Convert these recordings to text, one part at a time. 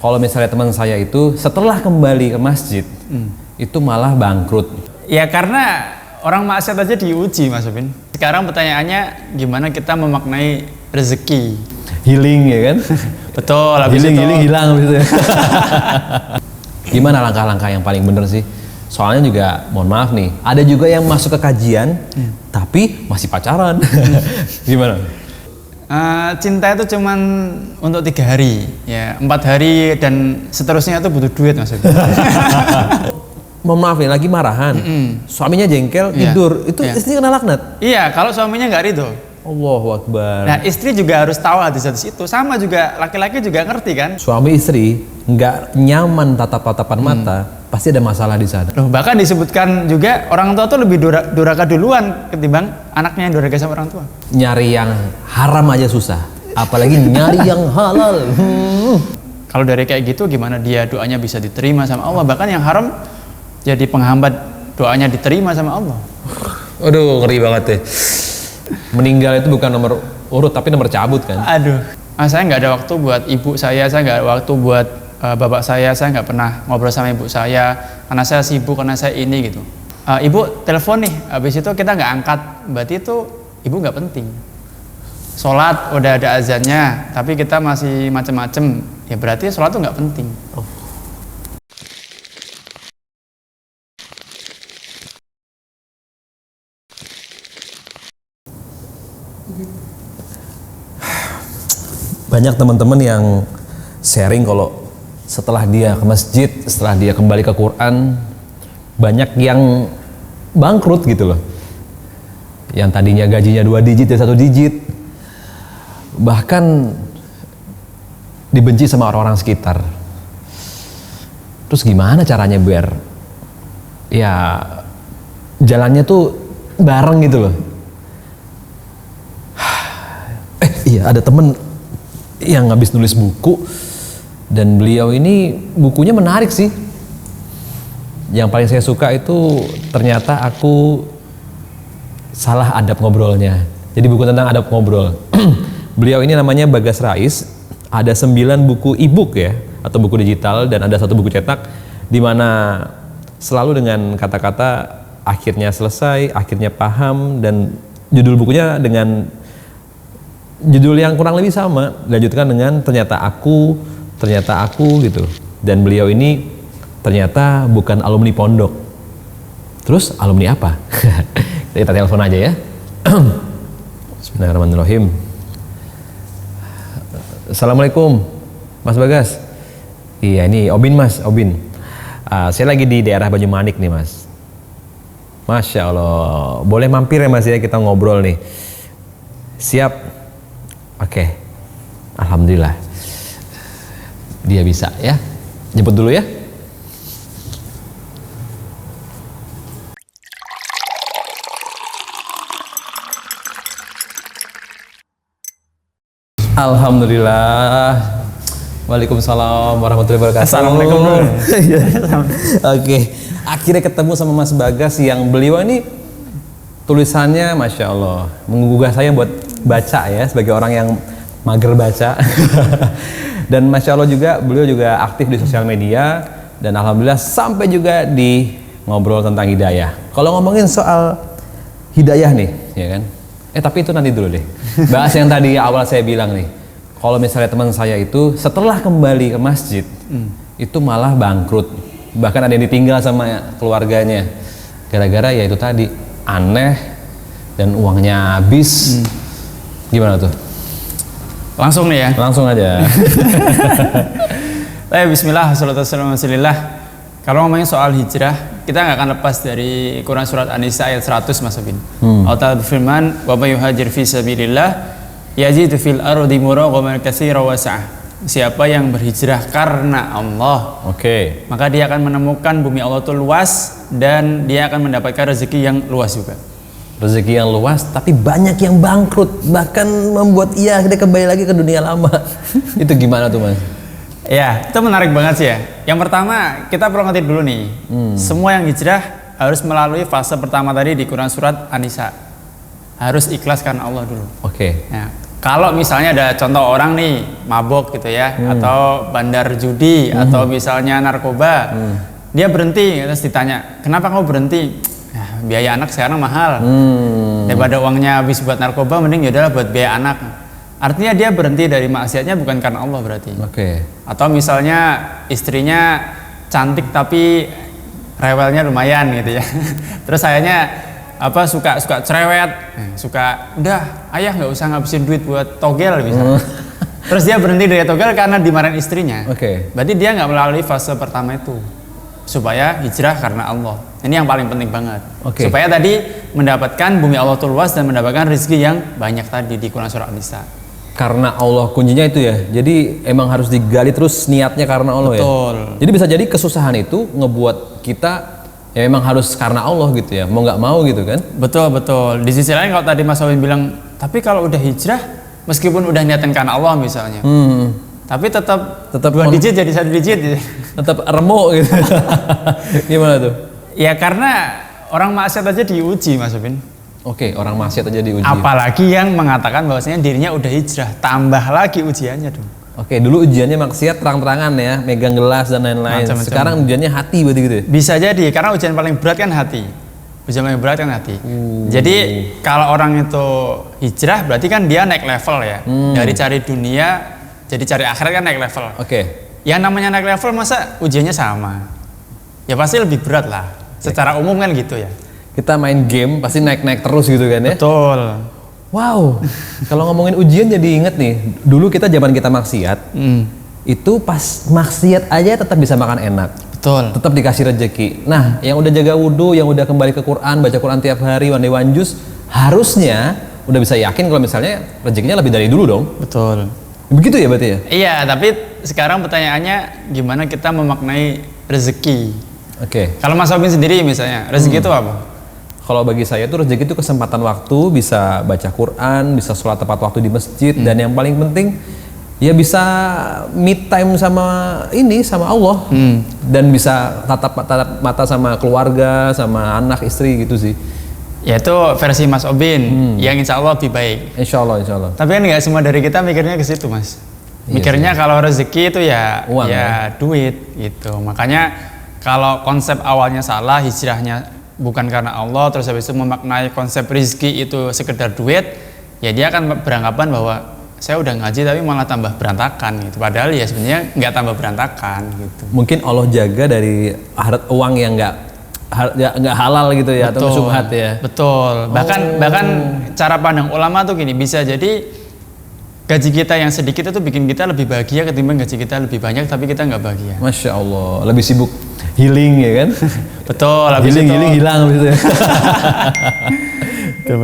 kalau misalnya teman saya itu setelah kembali ke masjid itu malah bangkrut. Ya karena orang maksiat aja diuji Mas Upin. Sekarang pertanyaannya gimana kita memaknai rezeki? Healing ya kan? Betul. Healing hilang gitu. Gimana langkah-langkah yang paling bener sih? Soalnya juga mohon maaf nih, ada juga yang masuk ke kajian tapi masih pacaran. Gimana? Cinta itu cuman untuk 3 hari, ya 4 hari dan seterusnya itu butuh duit Mas Upin. Mohon maaf nih, lagi marahan, suaminya jengkel, tidur, itu istri kena laknat? Iya, kalau suaminya nggak ridho. Allahu Akbar. Nah istri juga harus tahu hadis-hadis itu, sama juga laki-laki juga ngerti kan. Suami istri nggak nyaman tatap-tatapan mata, pasti ada masalah di sana. Loh, bahkan disebutkan juga orang tua tuh lebih durhaka duluan ketimbang anaknya yang durhaka sama orang tua. Nyari yang haram aja susah, apalagi nyari yang halal. Kalau dari kayak gitu gimana dia doanya bisa diterima sama Allah, bahkan yang haram jadi penghambat doanya diterima sama Allah. Aduh, ngeri banget deh. Meninggal itu bukan nomor urut tapi nomor cabut kan. Aduh, saya nggak ada waktu buat ibu saya nggak ada waktu buat bapak saya nggak pernah ngobrol sama ibu saya karena saya sibuk, karena saya ini gitu. Ibu telepon nih, habis itu kita nggak angkat, berarti itu ibu nggak penting. Sholat udah ada azannya tapi kita masih macem-macem, ya berarti sholat tuh nggak penting. Banyak teman-teman yang sharing kalau setelah dia ke masjid, setelah dia kembali ke Quran, banyak yang bangkrut gitu loh. Yang tadinya gajinya 2 digit jadi 1 digit, bahkan dibenci sama orang-orang sekitar. Terus gimana caranya biar ya jalannya tuh bareng gitu loh. Iya, ada temen yang habis nulis buku dan beliau ini bukunya menarik sih. Yang paling saya suka itu ternyata aku salah adab ngobrolnya. Jadi buku tentang adab ngobrol. Beliau ini namanya Bagas Rais. Ada 9 buku e-book ya, atau buku digital, dan ada 1 buku cetak, di mana selalu dengan kata-kata akhirnya selesai, akhirnya paham, dan judul bukunya dengan judul yang kurang lebih sama, dilanjutkan dengan ternyata aku gitu. Dan beliau ini ternyata bukan alumni pondok. Terus alumni apa? Kita telepon aja ya. Bismillahirrahmanirrahim. Assalamualaikum Mas Bagas. Iya, ini Obin Mas, Obin. Saya lagi di daerah Banyumanik nih Mas. Masya Allah, boleh mampir ya Mas ya, kita ngobrol nih. Siap. Oke, alhamdulillah dia bisa ya. Jemput dulu ya. Alhamdulillah. Waalaikumsalam warahmatullahi wabarakatuh. Assalamualaikum. Oke, akhirnya ketemu sama Mas Bagas yang beliau ini tulisannya Masya Allah menggugah saya buat baca ya, sebagai orang yang mager baca. Dan Masya Allah juga beliau juga aktif di sosial media, dan alhamdulillah sampai juga di ngobrol tentang hidayah. Kalau ngomongin soal hidayah nih ya kan, tapi itu nanti dulu deh, bahas yang tadi awal saya bilang nih. Kalau misalnya teman saya itu setelah kembali ke masjid itu malah bangkrut, bahkan ada yang ditinggal sama keluarganya gara-gara ya itu tadi, aneh dan uangnya habis. Gimana tuh? Langsung nih ya? Langsung aja. Bismillah, wassalamualaikum warahmatullahi wabarakatuh. Kalau ngomongin soal hijrah, kita nggak akan lepas dari Quran surat An-Nisa ayat 100 Mas Abin. Allah berfirman, "Wa may yuhajir fi sabilillah yajid fil ardi muraghaman katsiran wa sa'ah." Siapa yang berhijrah karena Allah, maka dia akan menemukan bumi Allah itu luas, dan dia akan mendapatkan rezeki yang luas juga. Rezeki yang luas, tapi banyak yang bangkrut, bahkan membuat ia akhirnya kembali lagi ke dunia lama. Itu gimana tuh Mas? Ya, itu menarik banget sih ya. Yang pertama, kita perlu ngerti dulu nih, semua yang hijrah harus melalui fase pertama tadi di Quran surat An-Nisa. Harus ikhlas karena Allah dulu. Oke. Ya. Kalau misalnya ada contoh orang nih mabok gitu ya, atau bandar judi, atau misalnya narkoba, dia berhenti, terus ditanya, kenapa kamu berhenti? Ya, biaya anak sekarang mahal, daripada uangnya habis buat narkoba, mending yaudahlah buat biaya anak. Artinya dia berhenti dari maksiatnya bukan karena Allah berarti. Atau misalnya istrinya cantik tapi rewelnya lumayan gitu ya, terus sayanya suka cerewet, suka udah ayah nggak usah ngabisin duit buat togel misalnya. Terus dia berhenti dari togel karena dimarahin istrinya. Berarti dia nggak melalui fase pertama itu, supaya hijrah karena Allah. Ini yang paling penting banget. Supaya tadi mendapatkan bumi Allah itu luas dan mendapatkan rezeki yang banyak tadi di Quran surah An-Nisa. Karena Allah kuncinya itu ya. Jadi emang harus digali terus niatnya karena Allah. Betul. Ya. Jadi bisa jadi kesusahan itu ngebuat kita ya memang harus karena Allah gitu ya, mau nggak mau gitu kan? Betul. Di sisi lain kalau tadi Mas Awin bilang, tapi kalau udah hijrah, meskipun udah niatin karena Allah misalnya, tapi tetap 2 digit jadi 1 digit, tetap remuk gitu. Gimana tuh? Ya karena orang maksiat aja diuji, Mas Awin. Orang maksiat aja diuji. Apalagi yang mengatakan bahwasanya dirinya udah hijrah, tambah lagi ujiannya dong. Dulu ujiannya maksiat terang-terangan ya, megang gelas dan lain-lain. Sekarang ujiannya hati berarti gitu ya? Bisa jadi, karena ujian paling berat kan hati. Ujian paling berat kan hati. Jadi kalau orang itu hijrah berarti kan dia naik level ya. Dari cari dunia jadi cari akhirat kan naik level. Yang namanya naik level masa ujiannya sama? Ya pasti lebih berat lah. Secara umum kan gitu ya. Kita main game pasti naik-naik terus gitu kan ya? Betul. Wow, kalau ngomongin ujian jadi inget nih, dulu zaman kita maksiat, itu pas maksiat aja tetap bisa makan enak. Betul. Tetap dikasih rezeki. Nah, yang udah jaga wudhu, yang udah kembali ke Quran, baca Quran tiap hari, one day one juice, harusnya udah bisa yakin kalau misalnya rezekinya lebih dari dulu dong. Betul. Begitu ya berarti ya? Iya, tapi sekarang pertanyaannya gimana kita memaknai rezeki? Kalau Mas Robin sendiri misalnya, rezeki itu apa? Kalau bagi saya tuh rezeki itu kesempatan waktu, bisa baca Quran, bisa sholat tepat waktu di masjid, dan yang paling penting ya bisa meet time sama Allah, dan bisa tatap mata sama keluarga, sama anak istri gitu sih. Ya itu versi Mas Obin, yang insya Allah lebih baik. Insya Allah. Tapi kan nggak semua dari kita mikirnya ke situ, Mas. Mikirnya kalau rezeki itu ya uang, ya duit gitu. Makanya kalau konsep awalnya salah, hijrahnya bukan karena Allah, terus habis itu memaknai konsep rizki itu sekedar duit, ya dia akan beranggapan bahwa saya udah ngaji tapi malah tambah berantakan gitu. Padahal ya sebenarnya nggak tambah berantakan gitu. Mungkin Allah jaga dari uang yang nggak halal gitu ya, atau syubhat ya. Betul. Bahkan cara pandang ulama tuh gini, bisa jadi gaji kita yang sedikit itu bikin kita lebih bahagia ketimbang gaji kita lebih banyak tapi kita nggak bahagia. Masya Allah, lebih sibuk healing ya kan? Betul, healing hilang gitu ya.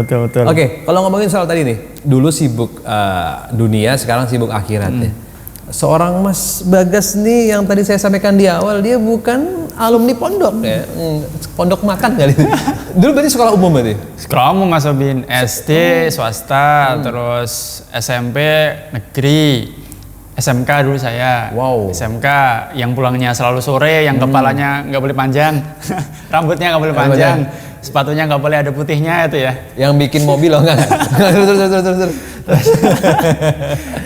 betul. Kalau ngomongin soal tadi nih, dulu sibuk dunia, sekarang sibuk akhirat ya. Seorang Mas Bagas nih yang tadi saya sampaikan di awal, dia bukan alumni pondok ya, pondok makan kali. Dulu berarti sekolah umum berarti? Sekolah umum Mas Obin, SD swasta, terus SMP negeri, SMK dulu saya. SMK yang pulangnya selalu sore, yang kepalanya nggak boleh panjang, rambutnya nggak boleh panjang, sepatunya nggak boleh ada putihnya itu ya. Yang bikin mobil loh enggak?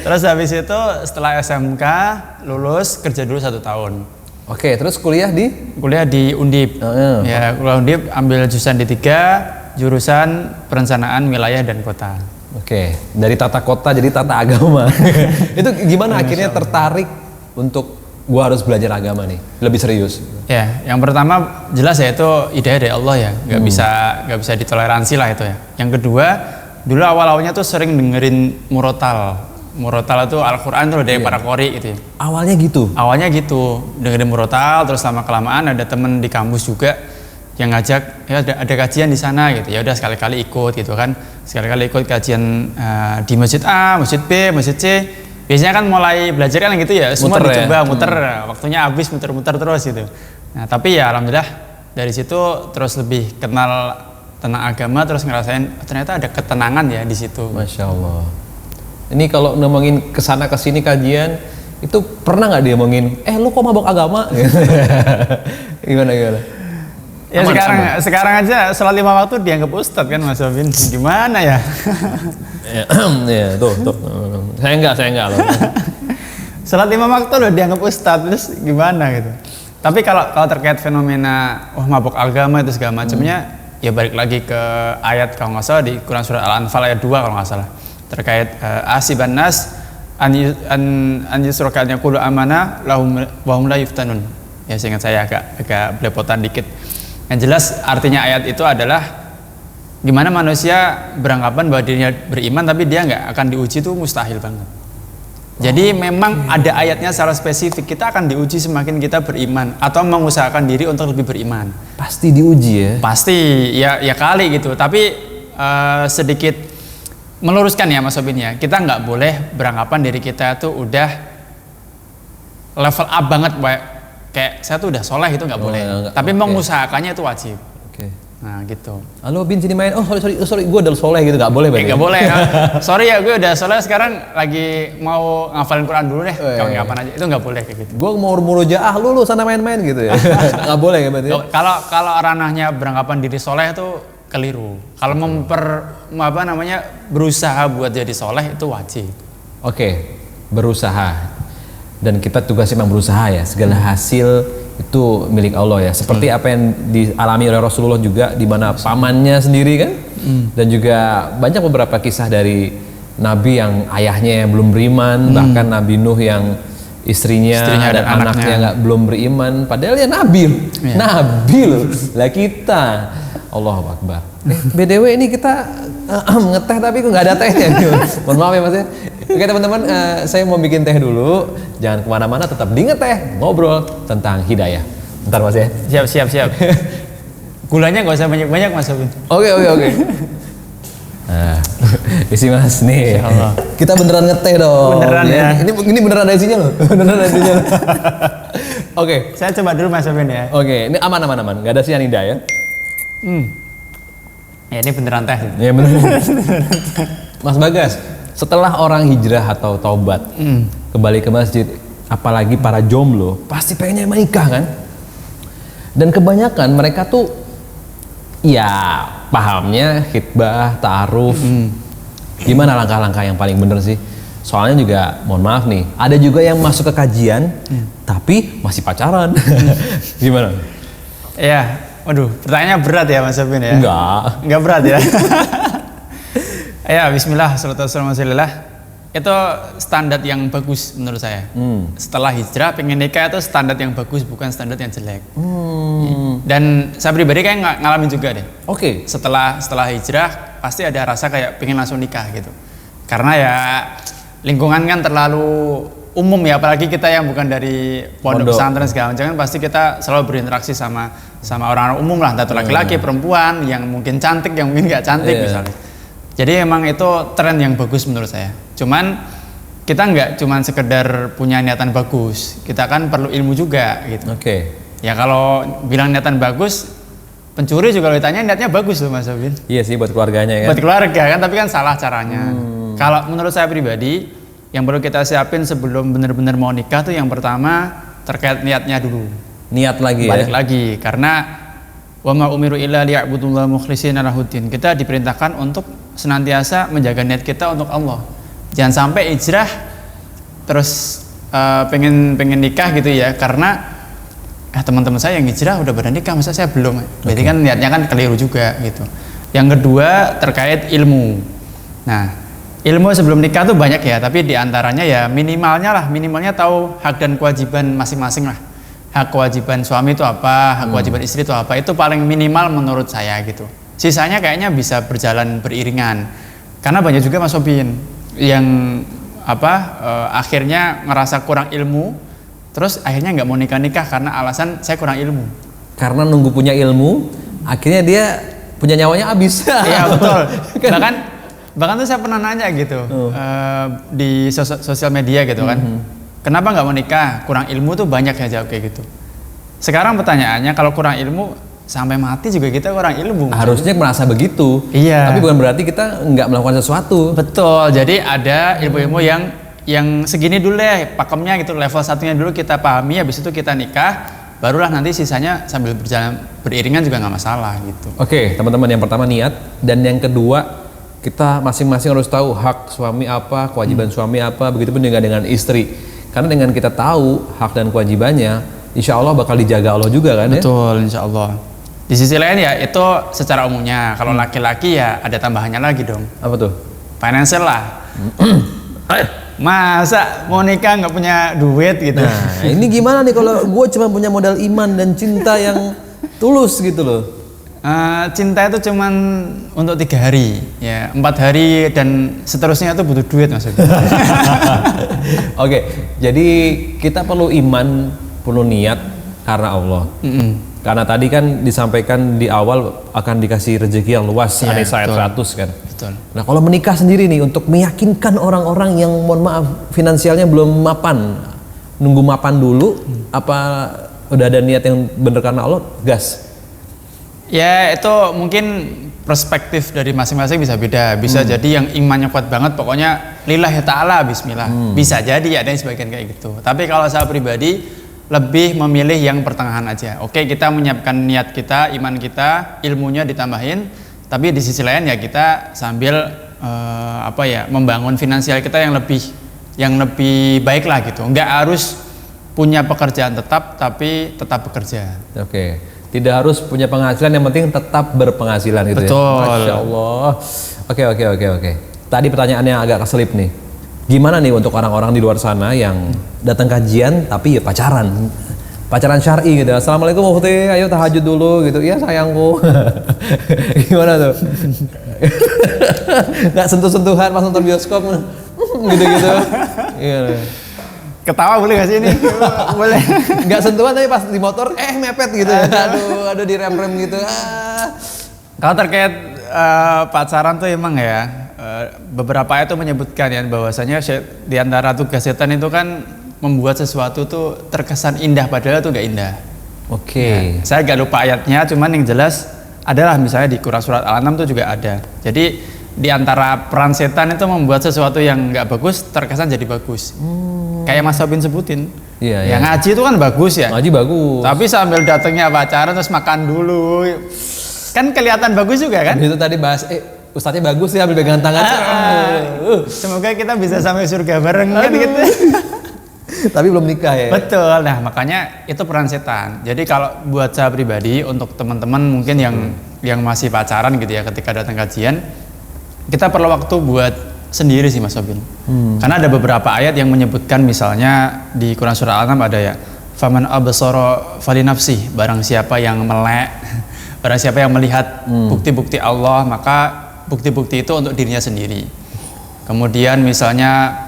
Terus habis itu setelah SMK lulus kerja dulu 1 tahun. Terus kuliah di Undip. Ya, kuliah Undip ambil jurusan D3, jurusan perencanaan wilayah dan kota. Dari tata kota jadi tata agama. Itu gimana akhirnya tertarik untuk gua harus belajar agama nih, lebih serius? Ya, yang pertama jelas ya itu hidayah dari Allah ya, nggak bisa ditoleransi lah itu ya. Yang kedua, dulu awal-awalnya tuh sering dengerin murotal itu Al-Quran tuh dari para qori gitu ya. Awalnya gitu, dengerin murotal, terus lama kelamaan ada temen di kampus juga yang ngajak, ya ada kajian di sana gitu, ya udah sekali-kali ikut gitu kan, sekali-kali ikut kajian di masjid A, masjid B, masjid C. Biasanya kan mulai belajar kan gitu ya, semua dicoba muter, waktunya habis muter-muter terus gitu. Nah tapi ya alhamdulillah dari situ terus lebih kenal tentang agama, terus ngerasain ternyata ada ketenangan ya di situ. Masya Allah. Ini kalau ngomongin kesana kesini kajian, itu pernah nggak dia ngomongin, lu kok mabok agama? Gimana? Ya sekarang aja sholat 5 waktu dianggap ustadz kan Mas Sofin. Gimana ya? Ya, tuh. Saya enggak loh. Sholat 5 waktu loh dianggap ustadz, terus gimana gitu. Tapi kalau terkait fenomena mabuk agama itu segala macamnya, ya balik lagi ke ayat kalau nggak salah di Quran surat Al-Anfal ayat 2 kalau nggak salah. Terkait asiban nas an yusraka an yaqulu amana lahum wa hum la yuftanun. Ya seingat saya agak belepotan dikit. Yang jelas artinya ayat itu adalah gimana manusia beranggapan bahwa dirinya beriman tapi dia nggak akan diuji, itu mustahil banget. Jadi memang ada ayatnya secara spesifik, kita akan diuji semakin kita beriman atau mengusahakan diri untuk lebih beriman. Pasti diuji ya? Pasti, ya kali gitu. Tapi sedikit meluruskan ya Mas Sobin ya, kita nggak boleh beranggapan diri kita tuh udah level up banget, kayak saya tuh udah soleh, itu nggak boleh. Tapi mengusahakannya itu wajib. Nah gitu. Halo Bin, sini main. Oh sorry, gue udah soleh gitu, nggak boleh berarti? Nggak boleh. Sorry ya, gue udah soleh, sekarang lagi mau ngafalin Quran dulu deh. Kapan aja, itu nggak boleh kayak gitu. Gue mau murojaah, lu sana main-main gitu ya. Nggak boleh ya berarti? Kalau ranahnya beranggapan diri soleh itu keliru. Kalau berusaha buat jadi soleh itu wajib. Oke, berusaha. Dan kita tugasnya memang berusaha ya. Segala hasil itu milik Allah ya. Seperti apa yang dialami oleh Rasulullah juga, di mana pamannya sendiri kan. Dan juga banyak beberapa kisah dari Nabi yang ayahnya yang belum beriman, bahkan Nabi Nuh yang istrinya dan anaknya belum beriman, padahal ya Nabi loh. Lah kita, Allahu Akbar. BTW ini kita ngeteh tapi kok nggak ada tehnya. Mohon maaf ya Mas ya. Oke teman-teman, saya mau bikin teh dulu. Jangan kemana-mana, tetap di Ngeteh, ngobrol tentang hidayah. Bentar Mas ya. Siap. Gulanya nggak usah banyak-banyak Mas Sobin. Oke. Nah, isi Mas nih. Kita beneran ngeteh dong. Beneran ya. Ini beneran ada isinya loh. Oke. Saya coba dulu Mas Sobin ya. Oke, ini aman. Nggak ada cyanida ya. Ya ini beneran teh. Ya bener. Mas Bagas, setelah orang hijrah atau taubat kembali ke masjid, apalagi para jomblo pasti pengennya menikah kan? Dan kebanyakan mereka tuh ya pahamnya khitbah, ta'aruf. Gimana langkah-langkah yang paling bener sih? Soalnya juga mohon maaf nih, ada juga yang masuk ke kajian tapi masih pacaran. Gimana? Ya, waduh, pertanyaannya berat ya Mas Sobin ya? Enggak berat ya. Ya, bismillah, sallallahu alaihi wasallam. Itu standar yang bagus menurut saya. Setelah hijrah pengen nikah itu standar yang bagus, bukan standar yang jelek. Dan saya pribadi kayak ngalamin juga deh. Oke. Setelah hijrah pasti ada rasa kayak pengen langsung nikah gitu. Karena ya lingkungan kan terlalu umum ya, apalagi kita yang bukan dari pondok pesantren segala macam, kan pasti kita selalu berinteraksi sama orang-orang umum lah, entah itu laki-laki, perempuan, yang mungkin cantik, yang mungkin nggak cantik misalnya. Jadi emang itu tren yang bagus menurut saya. Cuman kita nggak cuman sekedar punya niatan bagus, kita kan perlu ilmu juga gitu. Ya kalau bilang niatan bagus, pencuri juga kalau ditanya niatnya bagus loh Mas Sobin. Iya sih, buat keluarganya kan. Buat keluarga kan, tapi kan salah caranya. Kalau menurut saya pribadi, yang perlu kita siapin sebelum benar-benar mau nikah tuh yang pertama terkait niatnya dulu. Niat lagi Balik lagi, karena wa ma umiru illa liya'budullaha mukhlishina lahuddin. Kita diperintahkan untuk senantiasa menjaga niat kita untuk Allah. Jangan sampai hijrah terus pengen nikah gitu ya, karena teman-teman saya yang hijrah udah pada nikah, masa saya belum. Berarti kan niatnya kan keliru juga gitu. Yang kedua terkait ilmu. Nah, ilmu sebelum nikah tuh banyak ya, tapi diantaranya ya minimalnya tahu hak dan kewajiban masing-masing lah. Hak kewajiban suami itu apa, hak kewajiban istri itu apa, itu paling minimal menurut saya gitu. Sisanya kayaknya bisa berjalan beriringan. Karena banyak juga Mas Sobin yang akhirnya ngerasa kurang ilmu, terus akhirnya nggak mau nikah karena alasan saya kurang ilmu. Karena nunggu punya ilmu, akhirnya dia punya nyawanya habis. Iya betul. Bahkan tuh saya pernah nanya gitu di sosial media gitu kan. Kenapa nggak mau nikah? Kurang ilmu tuh banyak yang jawab kayak gitu. Sekarang pertanyaannya, kalau kurang ilmu sampai mati juga kita kurang ilmu. Harusnya merasa begitu. Iya. Tapi bukan berarti kita nggak melakukan sesuatu. Betul. Jadi ada ilmu-ilmu yang segini dulu deh pakemnya gitu, level satunya dulu kita pahami, habis itu kita nikah. barulah nanti sisanya sambil berjalan beriringan juga nggak masalah gitu. Oke, teman-teman, yang pertama niat, dan yang kedua kita masing-masing harus tahu hak suami apa, kewajiban suami apa, begitupun juga dengan istri. Karena dengan kita tahu hak dan kewajibannya, insya Allah bakal dijaga Allah juga kan ya? Betul, insya Allah. Di sisi lain ya itu secara umumnya. Kalau laki-laki ya ada tambahannya lagi dong. Apa tuh? Financial lah. Masa mau nikah nggak punya duit gitu? Nah, ini gimana nih kalau gue cuma punya modal iman dan cinta yang tulus gitu loh? Cinta itu cuman untuk 3 hari, ya 4 hari dan seterusnya itu butuh duit maksudnya. Oke, jadi kita perlu iman, perlu niat karena Allah. Karena tadi kan disampaikan di awal akan dikasih rezeki yang luas, Iya, An-Nisa ayat betul. 100 kan. Betul. Nah kalau menikah sendiri nih untuk meyakinkan orang-orang yang mohon maaf finansialnya belum mapan, nunggu mapan dulu, apa udah ada niat yang bener karena Allah, gas? Ya itu mungkin perspektif dari masing-masing bisa beda. Bisa jadi yang imannya kuat banget, pokoknya lillahi ta'ala bismillah. Bisa jadi ada yang sebagian kayak gitu. Tapi kalau saya pribadi lebih memilih yang pertengahan aja. Oke, kita menyiapkan niat kita, iman kita, ilmunya ditambahin, tapi di sisi lain ya kita sambil membangun finansial kita yang lebih baik lah gitu. Nggak harus punya pekerjaan tetap tapi tetap bekerja. Oke. Tidak harus punya penghasilan, yang penting tetap berpenghasilan gitu. Betul. Ya. Masya Allah. Oke. Tadi pertanyaannya agak keselip nih. Gimana nih untuk orang-orang di luar sana yang datang kajian tapi ya pacaran syar'i gitu. Assalamualaikum Mufti, ayo tahajud dulu gitu. Iya sayangku. Gimana tuh? Nggak sentuh-sentuhan pas nonton bioskop gitu-gitu. Iya. Ketawa boleh gak sih ini? Boleh. Nggak sentuhan tapi pas di motor mepet gitu ya. Aduh di rem-rem gitu. Kalau terkait pacaran tuh emang ya beberapa ayat tuh menyebutkan ya bahwasanya di antara tugas setan itu kan membuat sesuatu tuh terkesan indah padahal tuh gak indah. Oke. Ya, saya gak lupa ayatnya, cuman yang jelas adalah misalnya di Quran surat Al-An'am tuh juga ada. Jadi di antara peran setan itu membuat sesuatu yang gak bagus terkesan jadi bagus. Kayak Mas Sobin sebutin. Iya, ya ngaji itu kan bagus ya. Ngaji bagus. Tapi sambil datangnya pacaran terus makan dulu. Kan kelihatan bagus juga kan? Itu tadi bahas ustadznya bagus ya, ambil pegangan tangan. Semoga kita bisa sampai surga bareng kan gitu. Tapi belum nikah ya. Betul. Nah, makanya itu peran setan. Jadi kalau buat saya pribadi untuk teman-teman mungkin yang masih pacaran gitu ya ketika datang kajian, kita perlu waktu buat sendiri sih Mas Sobin. Karena ada beberapa ayat yang menyebutkan misalnya di Quran surah Al-An'am ada ya, faman absara falinafsih, barang siapa yang melek, barang siapa yang melihat bukti-bukti Allah, maka bukti-bukti itu untuk dirinya sendiri. Kemudian misalnya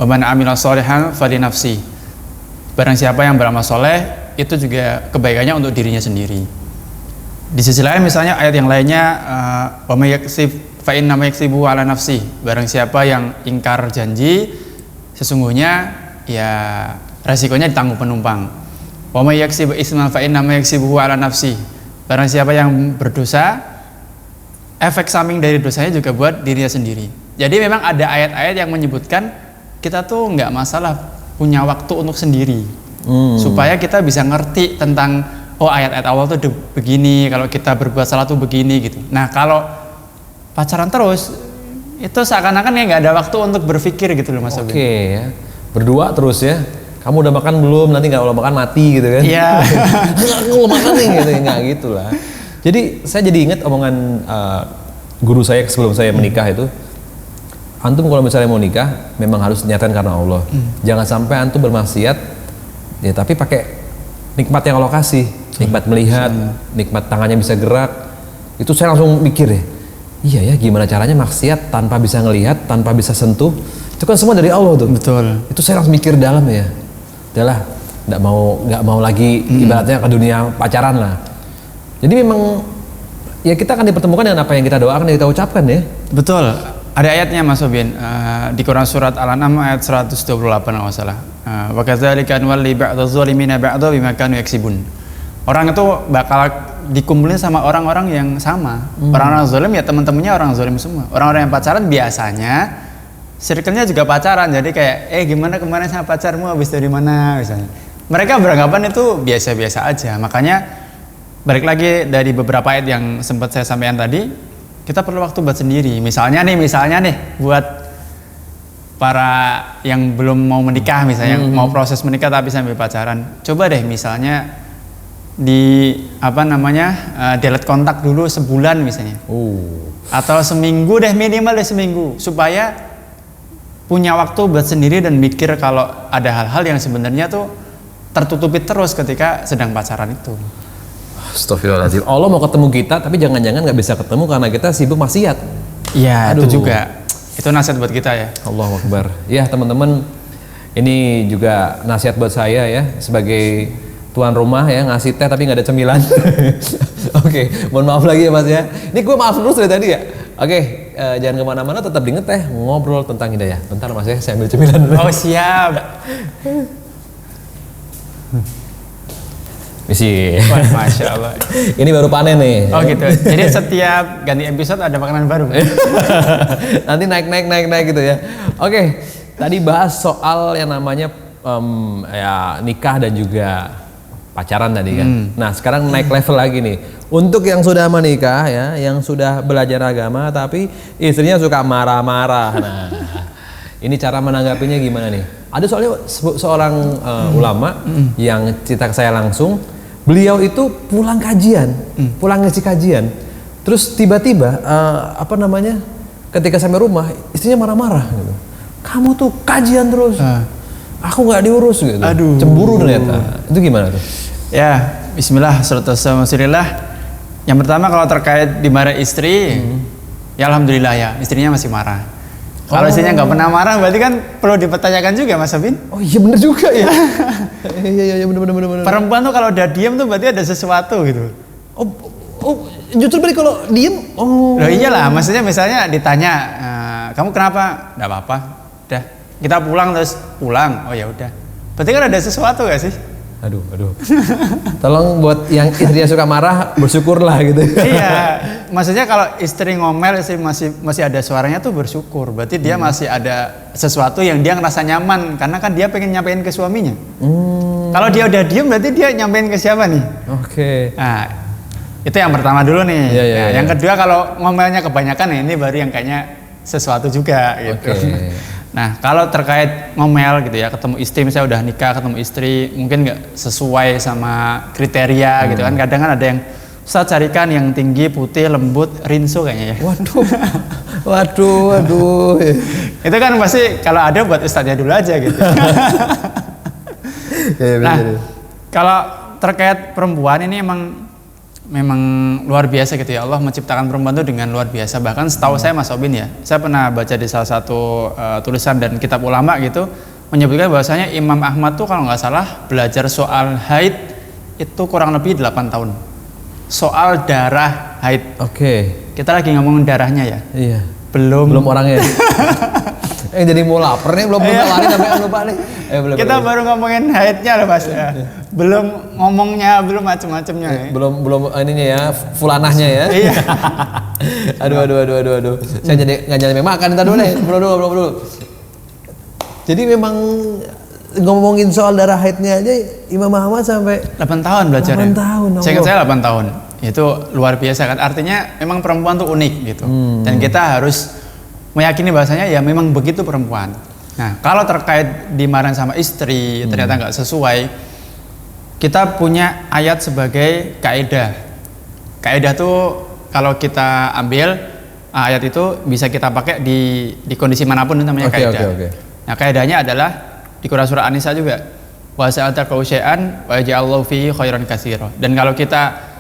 waman amila sholihan falinafsi, barang siapa yang beramal soleh itu juga kebaikannya untuk dirinya sendiri. Di sisi lain misalnya ayat yang lainnya wa may yaksib fa inna ma yaksibu ala nafsi, barang siapa yang ingkar janji sesungguhnya ya resikonya ditanggung penumpang. Wa may yaksib isman fa inna ma yaksibu ala nafsi, barang siapa yang berdosa efek samping dari dosanya juga buat dirinya sendiri. Jadi memang ada ayat-ayat yang menyebutkan kita tuh nggak masalah punya waktu untuk sendiri, supaya kita bisa ngerti tentang ayat-ayat Allah tuh begini, kalau kita berbuat salah tuh begini gitu. Nah kalau pacaran terus itu seakan-akan ya nggak ada waktu untuk berpikir gitu loh Mas Sobin. Oke ya, berdua terus ya. Kamu udah makan belum? Nanti nggak kalau makan mati gitu kan? Iya. Aku makan nih gitu, nggak gitu lah. Jadi saya jadi ingat omongan guru saya sebelum saya menikah itu, antum kalau misalnya mau nikah memang harus niatkan karena Allah. Jangan sampai antum bermaksiat ya tapi pakai nikmat yang Allah kasih, nikmat melihat, nikmat tangannya bisa gerak. Itu saya langsung mikir ya, iya ya gimana caranya maksiat tanpa bisa ngelihat, tanpa bisa sentuh, itu kan semua dari Allah tuh. Betul. Itu saya langsung mikir dalam ya, udahlah nggak mau lagi ibaratnya ke dunia pacaran lah. Jadi memang ya kita akan dipertemukan dengan apa yang kita doakan, yang kita ucapkan ya. Betul. Ada ayatnya Mas Sobin di Quran surat Al-An'am ayat 128 kalau nggak salah. Wa kadzalika nuwalli ba'dadz zalimina ba'dha bima kanu yaksibun. Orang itu bakal dikumpulin sama orang-orang yang sama. Orang-orang zalim ya teman-temannya orang zalim semua. Orang-orang yang pacaran biasanya circle-nya juga pacaran. Jadi kayak gimana kemarin sama pacarmu habis dari mana misalnya. mereka beranggapan itu biasa-biasa aja. Makanya balik lagi dari beberapa ayat yang sempat saya sampaikan tadi, kita perlu waktu buat sendiri. Misalnya nih buat para yang belum mau menikah, misalnya mau proses menikah tapi sambil pacaran, coba deh misalnya delete kontak dulu sebulan misalnya, atau seminggu deh, minimal deh seminggu, supaya punya waktu buat sendiri dan mikir kalau ada hal-hal yang sebenarnya tuh tertutupi terus ketika sedang pacaran itu. Astagfirullahaladzim. Allah mau ketemu kita tapi jangan-jangan nggak bisa ketemu karena kita sibuk maksiat. Iya, itu juga. Itu nasihat buat kita ya. Allahu Akbar. Ya teman-teman, ini juga nasihat buat saya ya sebagai tuan rumah ya, ngasih teh tapi nggak ada cemilan. Oke, mohon maaf lagi ya Mas ya. Ini gue maaf terus dari tadi ya. Oke, jangan kemana-mana, tetap di Ngeteh ngobrol tentang hidayah. Bentar Mas ya, saya ambil cemilan dulu. Oh siap. Misi. Wah, Masya Allah. Ini baru panen nih. Oh gitu. Jadi setiap ganti episode ada makanan baru. Nanti naik gitu ya. Oke, tadi bahas soal yang namanya ya nikah dan juga pacaran tadi kan. Nah sekarang naik level lagi nih. Untuk yang sudah menikah ya, yang sudah belajar agama tapi istrinya suka marah-marah. Nah ini cara menanggapinya gimana nih? Ada soalnya seorang ulama yang cerita ke saya langsung. Beliau itu pulang kajian, pulang ngisi kajian, terus tiba-tiba ketika sampai rumah istrinya marah-marah gitu. Kamu tuh kajian terus, aku nggak diurus gitu. Aduh. Cemburu ternyata. Itu gimana tuh? Ya, Bismillah, salatu wassalamu ala Rasulillah. Yang pertama kalau terkait dimarahi istri, ya alhamdulillah ya istrinya masih marah. Kalau istrinya nggak pernah marah, berarti kan perlu dipertanyakan juga Mas Sabin. Oh iya bener juga ya. Iya bener. Perempuan tuh kalau udah diem tuh berarti ada sesuatu gitu. Oh justru berarti kalau diem. Oh. Loh iyalah, maksudnya misalnya ditanya, kamu kenapa? Nggak apa-apa. Udah, kita pulang terus pulang. Oh ya udah. Berarti kan ada sesuatu gak sih? Aduh. Tolong buat yang istrinya suka marah bersyukurlah gitu. Iya, maksudnya kalau istri ngomel, istri masih ada suaranya tuh bersyukur. Berarti dia masih ada sesuatu yang dia ngerasa nyaman karena kan dia pengen nyampein ke suaminya. Kalau dia udah diem berarti dia nyampein ke siapa nih? Oke. Nah, itu yang pertama dulu nih. Iya. Yang kedua kalau ngomelnya kebanyakan ini baru yang kayaknya sesuatu juga gitu. Nah kalau terkait ngomel gitu ya, ketemu istri misalnya udah nikah, ketemu istri mungkin nggak sesuai sama kriteria gitu kan, kadang kan ada yang Ustaz carikan yang tinggi, putih, lembut, rinso kayaknya ya. Waduh. Itu kan pasti kalau ada buat Ustaznya dulu aja gitu. Nah kalau terkait perempuan ini memang luar biasa gitu ya, Allah menciptakan perempuan itu dengan luar biasa. Bahkan setahu saya Mas Obin ya, saya pernah baca di salah satu tulisan dan kitab ulama gitu menyebutkan bahwasanya Imam Ahmad tuh kalau nggak salah belajar soal haid itu kurang lebih 8 tahun. Soal darah haid. Oke. Kita lagi ngomongin darahnya ya. Iya. Belum orangnya. Jadi mau lapar nih, belum lari sampai lupa nih. Kita baru ngomongin haidnya loh Mas. Belum ngomongnya, belum macam-macamnya. Belum ininya ya, fulanahnya ya. Iya. Aduh. Saya jadi nggak nyampe makan ntar dulu nih. Belum dulu. Jadi memang ngomongin soal darah haidnya aja Imam Ahmad sampai 8 tahun belajarnya. 8 tahun. Saya ingat saya 8 tahun. Itu luar biasa kan. Artinya memang perempuan tuh unik gitu. Dan kita harus meyakini bahwasanya ya memang begitu perempuan. Nah, kalau terkait dimarahin sama istri ternyata nggak sesuai, kita punya ayat sebagai kaidah. Kaidah tuh kalau kita ambil ayat itu bisa kita pakai di kondisi manapun, itu namanya kaidah. Nah, kaidahnya adalah di Quran surah An-Nisa juga. Wa sa'altaqau syai'an wa ja'allahu fihi khairan katsira. Dan kalau kita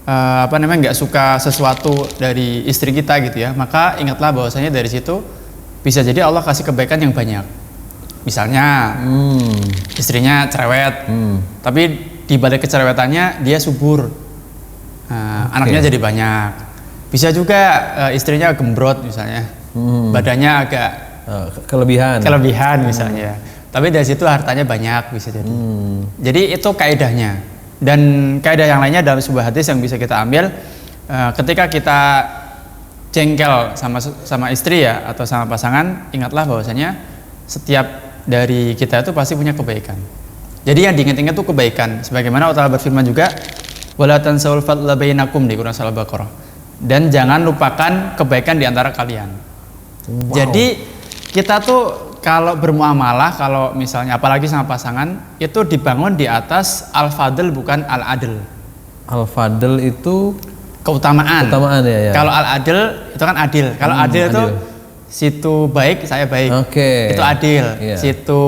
nggak suka sesuatu dari istri kita gitu ya, maka ingatlah bahwasanya dari situ bisa jadi Allah kasih kebaikan yang banyak. Misalnya istrinya cerewet, tapi di balik kecerewetannya dia subur, anaknya jadi banyak. Bisa juga istrinya gembrot misalnya, badannya agak kelebihan misalnya, tapi dari situ hartanya banyak bisa jadi. Jadi itu kaidahnya. Dan kaidah yang lainnya dalam sebuah hadis yang bisa kita ambil, ketika kita jengkel sama istri ya atau sama pasangan, ingatlah bahwasanya setiap dari kita itu pasti punya kebaikan. Jadi yang diingat-ingat tuh kebaikan. Sebagaimana Allah Ta'ala berfirman juga, wala tansawul fadla bainakum di Quran Surah Al-Baqarah. Dan jangan lupakan kebaikan di antara kalian. Wow. Jadi kita tuh kalau bermuamalah, kalau misalnya apalagi sama pasangan, itu dibangun di atas al-fadl bukan al-adl. Al-fadl itu Keutamaan. keutamaan ya. Kalau al-adl itu kan adil. Kalau adil itu situ baik, saya baik. Oke. Itu adil. Iya. Situ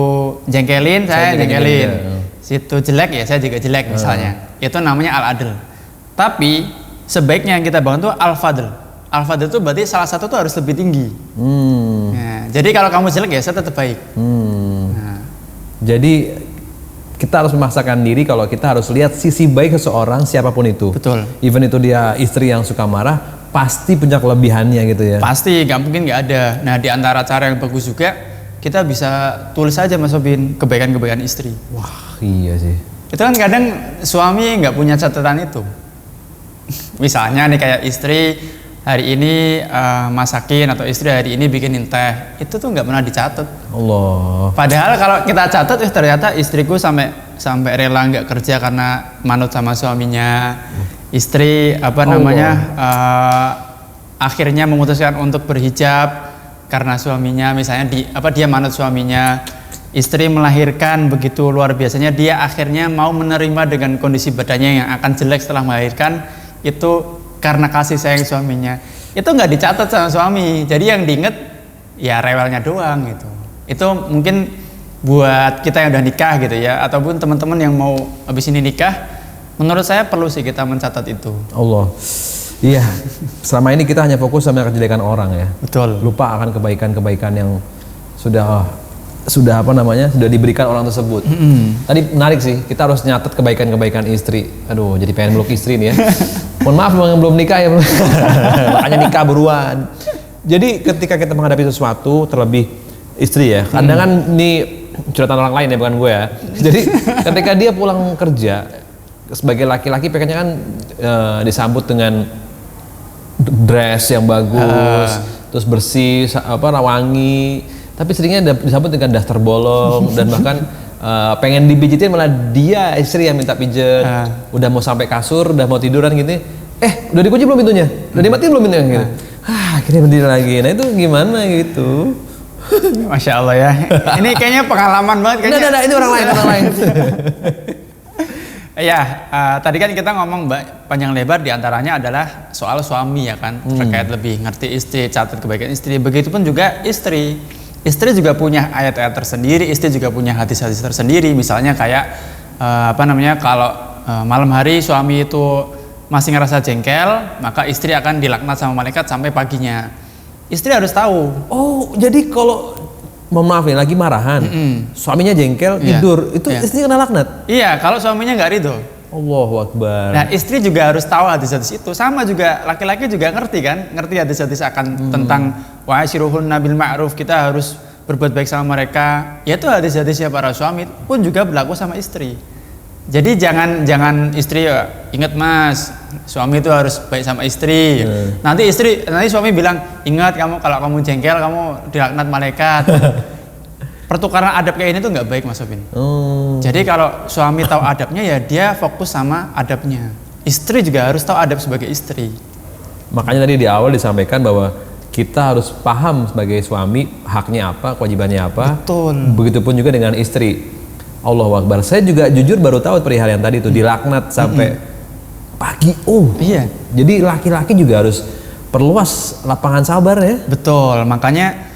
jengkelin, saya juga jengkelin. juga. Situ jelek ya saya juga jelek misalnya. Itu namanya al-adl. Tapi sebaiknya yang kita bangun itu al-fadl. Al-fadl itu berarti salah satu tuh harus lebih tinggi. Nah, jadi kalau kamu jelek ya saya tetap baik. Nah, Jadi kita harus memaksakan diri kalau kita harus lihat sisi baik seseorang siapapun itu. betul. Even itu dia istri yang suka marah, pasti punya kelebihannya gitu ya. Pasti nggak mungkin nggak ada. Nah, di antara cara yang bagus juga kita bisa tulis aja Mas Robin kebaikan-kebaikan istri. Wah, iya sih. Itu kan kadang suami nggak punya catatan itu. Misalnya nih kayak istri hari ini masakin atau istri hari ini bikinin teh, itu tuh nggak pernah dicatat. Allah. Padahal kalau kita catat, ternyata istriku sampai rela nggak kerja karena manut sama suaminya. Istri akhirnya memutuskan untuk berhijab karena suaminya, misalnya dia manut suaminya. Istri melahirkan begitu luar biasanya, dia akhirnya mau menerima dengan kondisi badannya yang akan jelek setelah melahirkan, itu karena kasih sayang suaminya. Itu nggak dicatat sama suami, jadi yang diinget ya rewelnya doang gitu. Itu mungkin buat kita yang udah nikah gitu ya, ataupun teman-teman yang mau habis ini nikah, menurut saya perlu sih kita mencatat itu. Allah. Iya. Selama ini kita hanya fokus sama kejelekan orang ya. Betul. Lupa akan kebaikan-kebaikan yang sudah diberikan orang tersebut. Tadi menarik sih, kita harus nyatet kebaikan-kebaikan istri. Aduh, jadi pengen meluk istri nih ya. Mohon maaf yang belum nikah ya. Makanya nikah buruan. Jadi ketika kita menghadapi sesuatu, terlebih istri ya, kadang kan ini curhatan orang lain ya, bukan gue ya. Jadi ketika dia pulang kerja sebagai laki-laki, pengennya kan disambut dengan dress yang bagus, terus bersih, wangi. Tapi seringnya disambut dengan daster bolong dan bahkan pengen dipijitin malah dia istri yang minta pijet. Udah mau sampai kasur, udah mau tiduran gitu. Udah dikunci belum pintunya? Udah dimatiin belum pintunya gitu. Akhirnya berdiri lagi. Nah itu gimana gitu? Masya Allah ya. Ini kayaknya pengalaman banget kayaknya. Nah, ini orang lain. Ya, tadi kan kita ngomong panjang lebar, diantaranya adalah soal suami ya kan, terkait lebih ngerti istri, catat kebaikan istri. Begitupun juga istri. Istri juga punya ayat-ayat tersendiri, istri juga punya hadis-hadis tersendiri. Misalnya kayak kalau malam hari suami itu masih ngerasa jengkel, maka istri akan dilaknat sama malaikat sampai paginya. Istri harus tahu. Oh, jadi kalau mohon maaf ya lagi marahan, suaminya jengkel, tidur, itu istri kena laknat? Iya, kalau suaminya nggak ridho. Allahu Akbar. Nah, istri juga harus tahu hadis-hadis itu. Sama juga laki-laki juga ngerti kan, ngerti hadis-hadis akan tentang wa'ashiruhunna bil ma'ruf, kita harus berbuat baik sama mereka. Ya itu hadis-hadisnya para suami pun juga berlaku sama istri. Jadi jangan istri ingat Mas, suami itu harus baik sama istri. Nanti suami bilang, ingat kalau kamu jengkel kamu dilaknat malaikat. Pertukaran adab kayak ini tuh nggak baik Mas Sofin. Jadi kalau suami tahu adabnya ya dia fokus sama adabnya. Istri juga harus tahu adab sebagai istri. Makanya tadi di awal disampaikan bahwa kita harus paham sebagai suami haknya apa, kewajibannya apa. Betul. Begitupun juga dengan istri. Allahu Akbar. Saya juga jujur baru tahu perihal yang tadi itu dilaknat sampai pagi. Iya. Jadi laki-laki juga harus perluas lapangan sabar ya. Betul. Makanya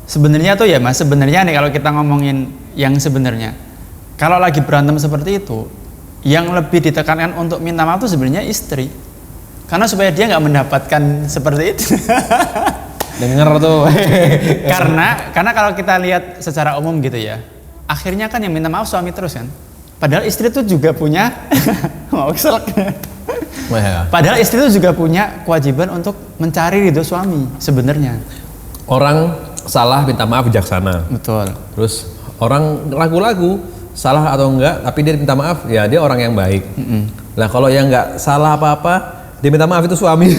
sebenarnya tuh ya Mas, sebenarnya nih kalau kita ngomongin yang sebenarnya, kalau lagi berantem seperti itu, yang lebih ditekankan untuk minta maaf tuh sebenarnya istri, karena supaya dia nggak mendapatkan seperti itu. Dengar tuh. karena kalau kita lihat secara umum gitu ya, akhirnya kan yang minta maaf suami terus kan, padahal istri tuh juga punya padahal istri tuh juga punya kewajiban untuk mencari ridho suami sebenarnya. Orang salah minta maaf bijaksana. Betul. Terus orang ragu-ragu salah atau enggak, tapi dia minta maaf, ya dia orang yang baik. Nah kalau yang enggak salah apa-apa, dia minta maaf itu suami.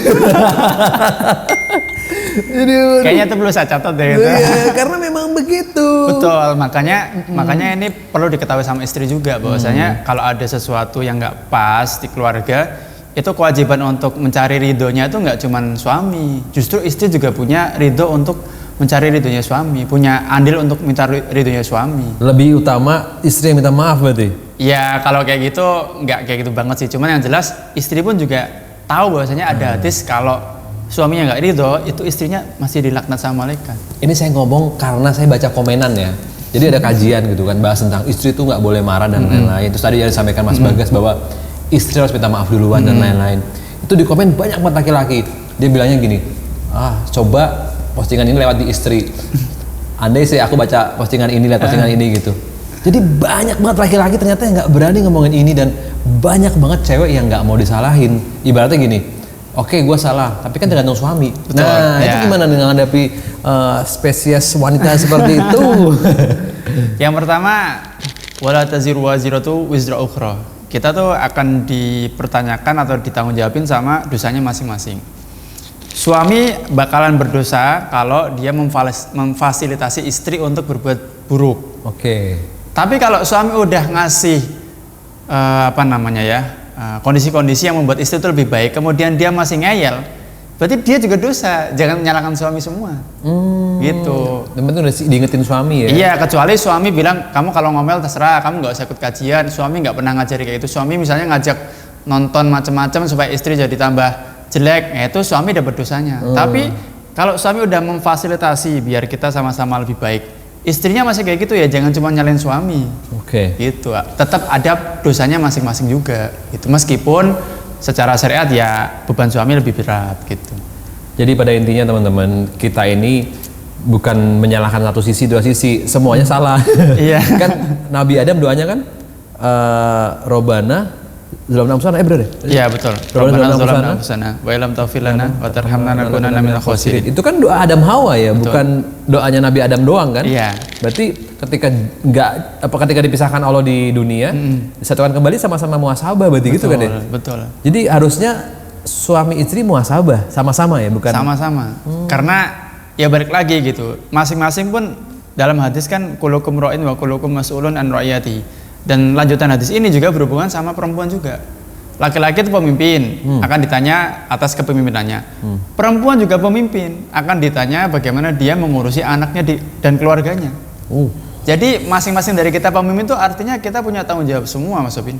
Kayaknya itu perlu saya catat deh itu. Iya, karena memang begitu. Betul, makanya ini perlu diketahui sama istri juga bahwasanya kalau ada sesuatu yang nggak pas di keluarga, itu kewajiban untuk mencari ridhonya itu nggak cuman suami, justru istri juga punya ridho untuk mencari ridhonya suami, punya andil untuk minta ridhonya suami. Lebih utama istri yang minta maaf berarti. Ya kalau kayak gitu nggak kayak gitu banget sih, cuman yang jelas istri pun juga tahu bahwasanya ada hadis kalau suaminya nggak ridho itu istrinya masih dilaknat sama malaikat. Ini saya ngomong karena saya baca komenan ya. Jadi ada kajian gitu kan bahas tentang istri itu nggak boleh marah dan lain-lain. Terus tadi yang disampaikan Mas Bagas bahwa istri harus minta maaf duluan dan lain-lain. Itu di komen banyak banget laki-laki. Dia bilangnya gini, coba postingan ini lewat di istri. Andai sih aku baca postingan ini, lihat postingan ini gitu. Jadi banyak banget laki-laki ternyata yang nggak berani ngomongin ini dan banyak banget cewek yang nggak mau disalahin. Ibaratnya gini, oke gue salah, tapi kan tergantung suami. Betul, nah itu gimana dengan menghadapi spesies wanita seperti itu? Yang pertama, wala taziru waziratu wizra ukhra. Kita tuh akan dipertanyakan atau ditanggungjawabin sama dosanya masing-masing. Suami bakalan berdosa kalau dia memfasilitasi istri untuk berbuat buruk. Oke. Tapi kalau suami udah ngasih kondisi-kondisi yang membuat istri itu lebih baik, kemudian dia masih ngeyel, berarti dia juga dosa. Jangan menyalahkan suami semua. Gitu. Yang penting udah diingetin suami ya. Iya, kecuali suami bilang kamu kalau ngomel terserah, kamu nggak usah ikut kajian. Suami nggak pernah ngajari kayak itu. Suami misalnya ngajak nonton macam-macam supaya istri jadi tambah jelek, itu suami dapat dosanya. Tapi kalau suami udah memfasilitasi biar kita sama-sama lebih baik, istrinya masih kayak gitu ya, jangan cuma nyalain suami. Oke. Gitu, tetap ada dosanya masing-masing juga. Itu meskipun secara syariat ya beban suami lebih berat gitu. Jadi pada intinya teman-teman, kita ini bukan menyalahkan satu sisi, dua sisi, semuanya salah. Iya. Kan Nabi Adam doanya kan Robana zalamna anfusana, bener ya? Iya betul. Rabbana zalamna anfusana wa illam taghfir lana wa tarhamna lakunanna minal khasirin. Itu kan doa Adam Hawa ya, betul. Bukan doanya Nabi Adam doang kan? Iya. Berarti ketika dipisahkan Allah di dunia, disatukan kembali sama-sama muhasabah berarti gitu kan ya? Betul. Jadi harusnya suami istri muhasabah sama-sama ya, bukan? Sama-sama. Karena ya balik lagi gitu. Masing-masing pun dalam hadis kan kullukum ra'in wa kullukum mas'ulun an ra'iyati. Dan lanjutan hadis ini juga berhubungan sama perempuan juga. Laki-laki itu pemimpin, akan ditanya atas kepemimpinannya. Perempuan juga pemimpin, akan ditanya bagaimana dia mengurusi anaknya dan keluarganya. Jadi masing-masing dari kita pemimpin itu artinya kita punya tanggung jawab semua, Mas Sobin.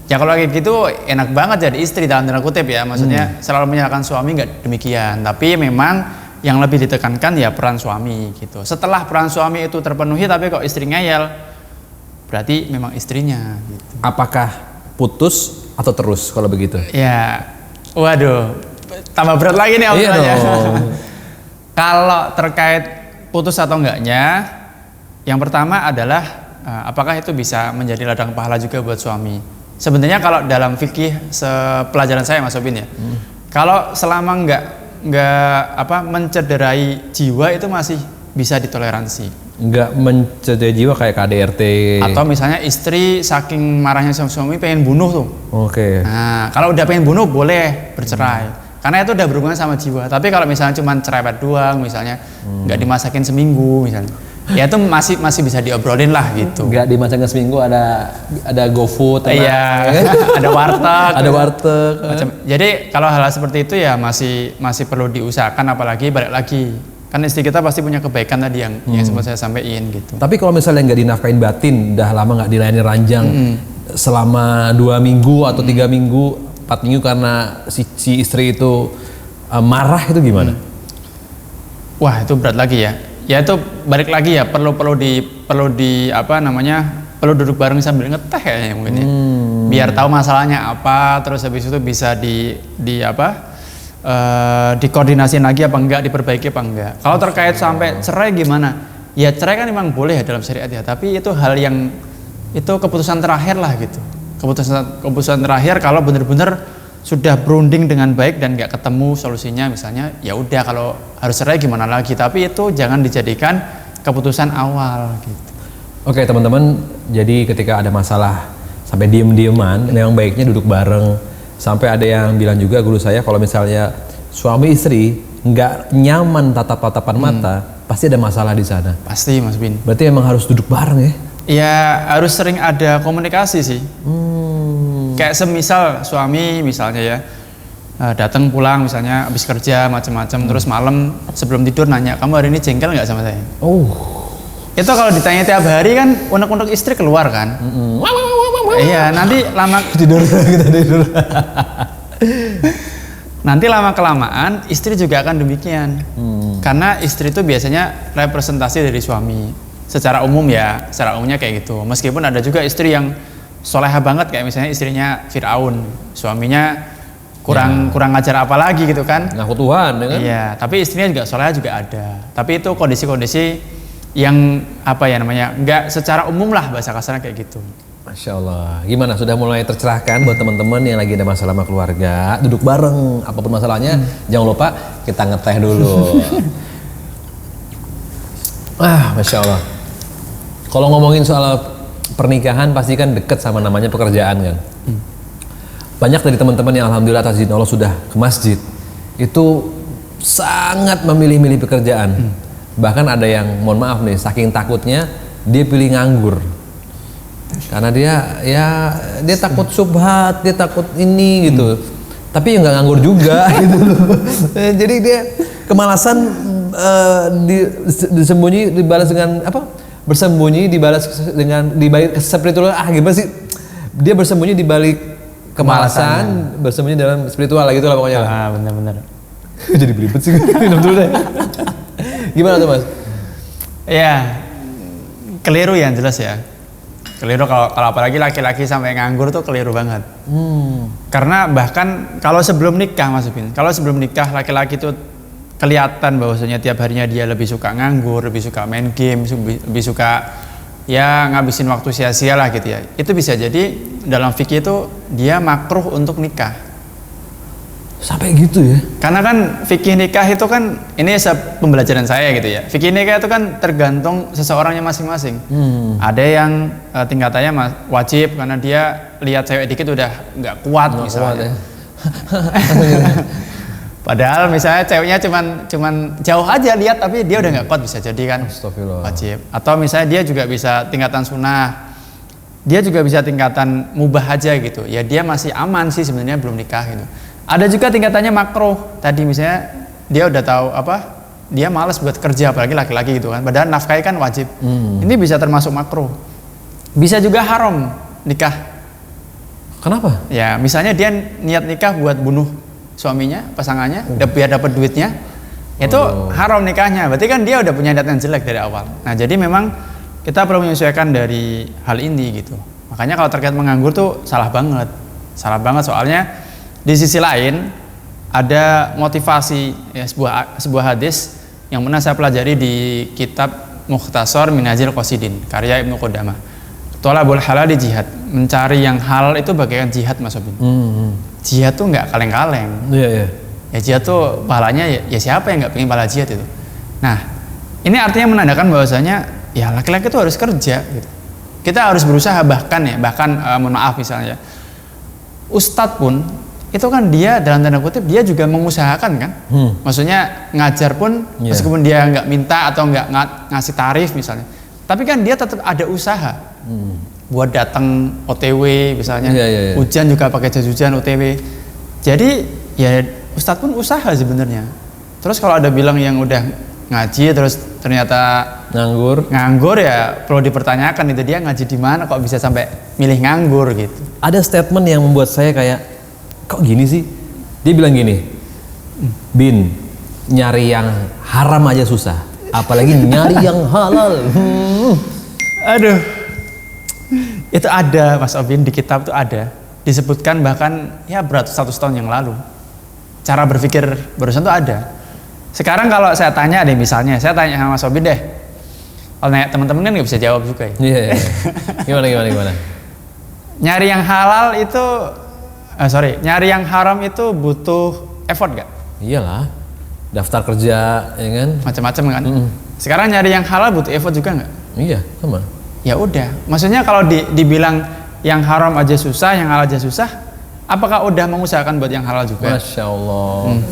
Ya kalau kayak gitu enak banget jadi istri dalam tanda kutip ya, maksudnya selalu menyalahkan suami, nggak demikian. Tapi memang yang lebih ditekankan ya peran suami gitu. Setelah peran suami itu terpenuhi tapi kok istri ngeyel, berarti memang istrinya gitu. Apakah putus atau terus kalau begitu? Ya, waduh, tambah berat lagi nih obrolannya. Kalau terkait putus atau enggaknya, yang pertama adalah apakah itu bisa menjadi ladang pahala juga buat suami. Sebenarnya kalau dalam fikih pelajaran saya Mas Sobin ya, kalau selama enggak mencederai jiwa itu masih bisa ditoleransi. Nggak mencederai jiwa kayak KDRT atau misalnya istri saking marahnya sama suami pengen bunuh tuh. Oke. Nah kalau udah pengen bunuh boleh bercerai karena itu udah berhubungan sama jiwa. Tapi kalau misalnya cuma cerewet doang, misalnya nggak dimasakin seminggu misalnya, ya itu masih bisa diobrolin lah gitu. Nggak dimasakin seminggu, ada GoFood, iya, ada warteg, ada warteg. Jadi kalau hal seperti itu ya masih perlu diusahakan, apalagi balik lagi. Kan istri kita pasti punya kebaikan tadi yang sempat saya sampaikan gitu. Tapi kalau misalnya nggak dinafkain batin, udah lama nggak dilayani ranjang, selama 2 minggu atau 3 minggu, 4 minggu karena si istri itu marah, itu gimana? Wah itu berat lagi ya. Ya itu balik lagi ya, perlu duduk bareng sambil ngeteh kayaknya mungkin ya. Biar tahu masalahnya apa, terus habis itu bisa dikoordinasiin lagi apa enggak, diperbaiki apa enggak. Kalau terkait sampai cerai gimana? Ya cerai kan memang boleh ya dalam syariat ya, tapi itu hal yang itu keputusan terakhir lah gitu. Keputusan terakhir kalau benar-benar sudah berunding dengan baik dan nggak ketemu solusinya, misalnya ya udah kalau harus cerai gimana lagi, tapi itu jangan dijadikan keputusan awal gitu. Oke teman-teman, jadi ketika ada masalah sampai diem-dieman, memang baiknya duduk bareng. Sampai ada yang bilang juga guru saya, kalau misalnya suami istri nggak nyaman tatap-tatapan mata, pasti ada masalah di sana. Pasti Mas Bin. Berarti emang harus duduk bareng ya? Ya harus sering ada komunikasi sih. Kayak semisal suami misalnya ya datang pulang misalnya habis kerja macam-macam, terus malam sebelum tidur nanya, kamu hari ini jengkel nggak sama saya? Oh, itu kalau ditanya tiap hari kan unek-unek istri keluar kan. Iya, nanti lama tidur kita tidur. nanti lama kelamaan istri juga akan demikian. Karena istri itu biasanya representasi dari suami. Secara umum ya, secara umumnya kayak gitu. Meskipun ada juga istri yang soleha banget, kayak misalnya istrinya Fir'aun, suaminya kurang ngajar apa lagi gitu kan. Ngaku Tuhan ya kan? Iya, tapi istrinya juga soleha juga ada. Tapi itu kondisi-kondisi yang apa ya namanya, nggak secara umum lah bahasa kasarnya kayak gitu. Masya Allah. Gimana, sudah mulai tercerahkan buat teman-teman yang lagi ada masalah sama keluarga? Duduk bareng, apapun masalahnya, jangan lupa kita ngeteh dulu. Masya Allah. Kalau ngomongin soal pernikahan pasti kan deket sama namanya pekerjaan kan. Banyak dari teman-teman yang alhamdulillah atas izin Allah sudah ke masjid itu sangat memilih-milih pekerjaan. Bahkan ada yang mohon maaf nih, saking takutnya dia pilih nganggur. Karena dia takut subhat, dia takut ini gitu. Tapi ya nggak nganggur juga gitu loh. Jadi dia kemalasan disembunyi dibalas dengan apa? Bersembunyi dibalas dengan dibalik spiritual. Gimana sih? Dia bersembunyi di balik kemalasan, bersembunyi dalam spiritual lah gitu lah pokoknya lah. Benar-benar. Jadi belibet sih. Minum dulu deh. Gimana tuh Mas? Ya, keliru ya jelas ya. Keliru kalau apalagi laki-laki sampai nganggur tuh keliru banget. Karena bahkan kalau sebelum nikah Mas Bin, kalau sebelum nikah laki-laki tuh kelihatan bahwasanya tiap harinya dia lebih suka nganggur, lebih suka main game, lebih suka ya ngabisin waktu sia-sia lah gitu ya. Itu bisa jadi dalam fikih itu dia makruh untuk nikah. Sampai gitu ya? Karena kan fikih nikah itu kan, ini pembelajaran saya gitu ya. Fikih nikah itu kan tergantung seseorangnya masing-masing. Ada yang tingkatannya wajib karena dia lihat cewek dikit udah nggak kuat misalnya. Padahal misalnya ceweknya cuman jauh aja lihat tapi dia udah nggak kuat, bisa jadi kan wajib. Atau misalnya dia juga bisa tingkatan sunnah, dia juga bisa tingkatan mubah aja gitu. Ya dia masih aman sih sebenarnya, belum nikah gitu. Ada juga tingkatannya makruh. Tadi misalnya dia udah tahu dia malas buat kerja, apalagi laki-laki gitu kan. Padahal nafkahi kan wajib. Ini bisa termasuk makruh. Bisa juga haram nikah. Kenapa? Ya misalnya dia niat nikah buat bunuh suaminya, pasangannya, biar dapat duitnya, itu haram nikahnya. Berarti kan dia udah punya niat yang jelek dari awal. Nah jadi memang kita perlu menyesuaikan dari hal ini gitu. Makanya kalau terkait menganggur tuh salah banget soalnya di sisi lain ada motivasi ya, sebuah hadis yang pernah saya pelajari di kitab Mukhtasar Minhajul Qasidin karya Ibnu Qudamah. Thalabul halal di jihad, mencari yang halal itu bagaikan jihad Mas Obin. Jihad tuh nggak kaleng-kaleng. Iya. Ya jihad tuh pahalanya ya siapa yang nggak pengen pahala jihad itu. Nah ini artinya menandakan bahwasanya ya laki-laki tuh harus kerja gitu. Kita harus berusaha bahkan mohon maaf misalnya ustadz pun itu kan dia dalam tanda kutip dia juga mengusahakan kan. Maksudnya ngajar pun meskipun dia nggak minta atau nggak ngasih tarif misalnya, tapi kan dia tetap ada usaha. Buat datang OTW misalnya, hujan juga pakai jas hujan OTW. Jadi ya ustadz pun usaha sebenarnya. Terus kalau ada bilang yang udah ngaji terus ternyata nganggur ya perlu dipertanyakan itu dia ngaji di mana kok bisa sampai milih nganggur gitu. Ada statement yang membuat saya kayak kok gini sih? Dia bilang gini, Bin, nyari yang haram aja susah, apalagi nyari yang halal. Aduh. Itu ada Mas Obin, di kitab tuh ada disebutkan bahkan ya beratus-ratus tahun yang lalu cara berpikir barusan tuh ada. Sekarang kalau saya tanya deh misalnya, saya tanya sama Mas Obin deh, kalau nanya teman-teman kan nggak bisa jawab juga ya. Iya. Gimana? Nyari yang halal itu nyari yang haram itu butuh effort gak? Iyalah, daftar kerja ya kan, macam-macam kan. Sekarang nyari yang halal butuh effort juga nggak? Iya, sama. Ya udah, maksudnya kalau dibilang yang haram aja susah, yang halal aja susah, apakah udah mengusahakan buat yang halal juga? Masya Allah.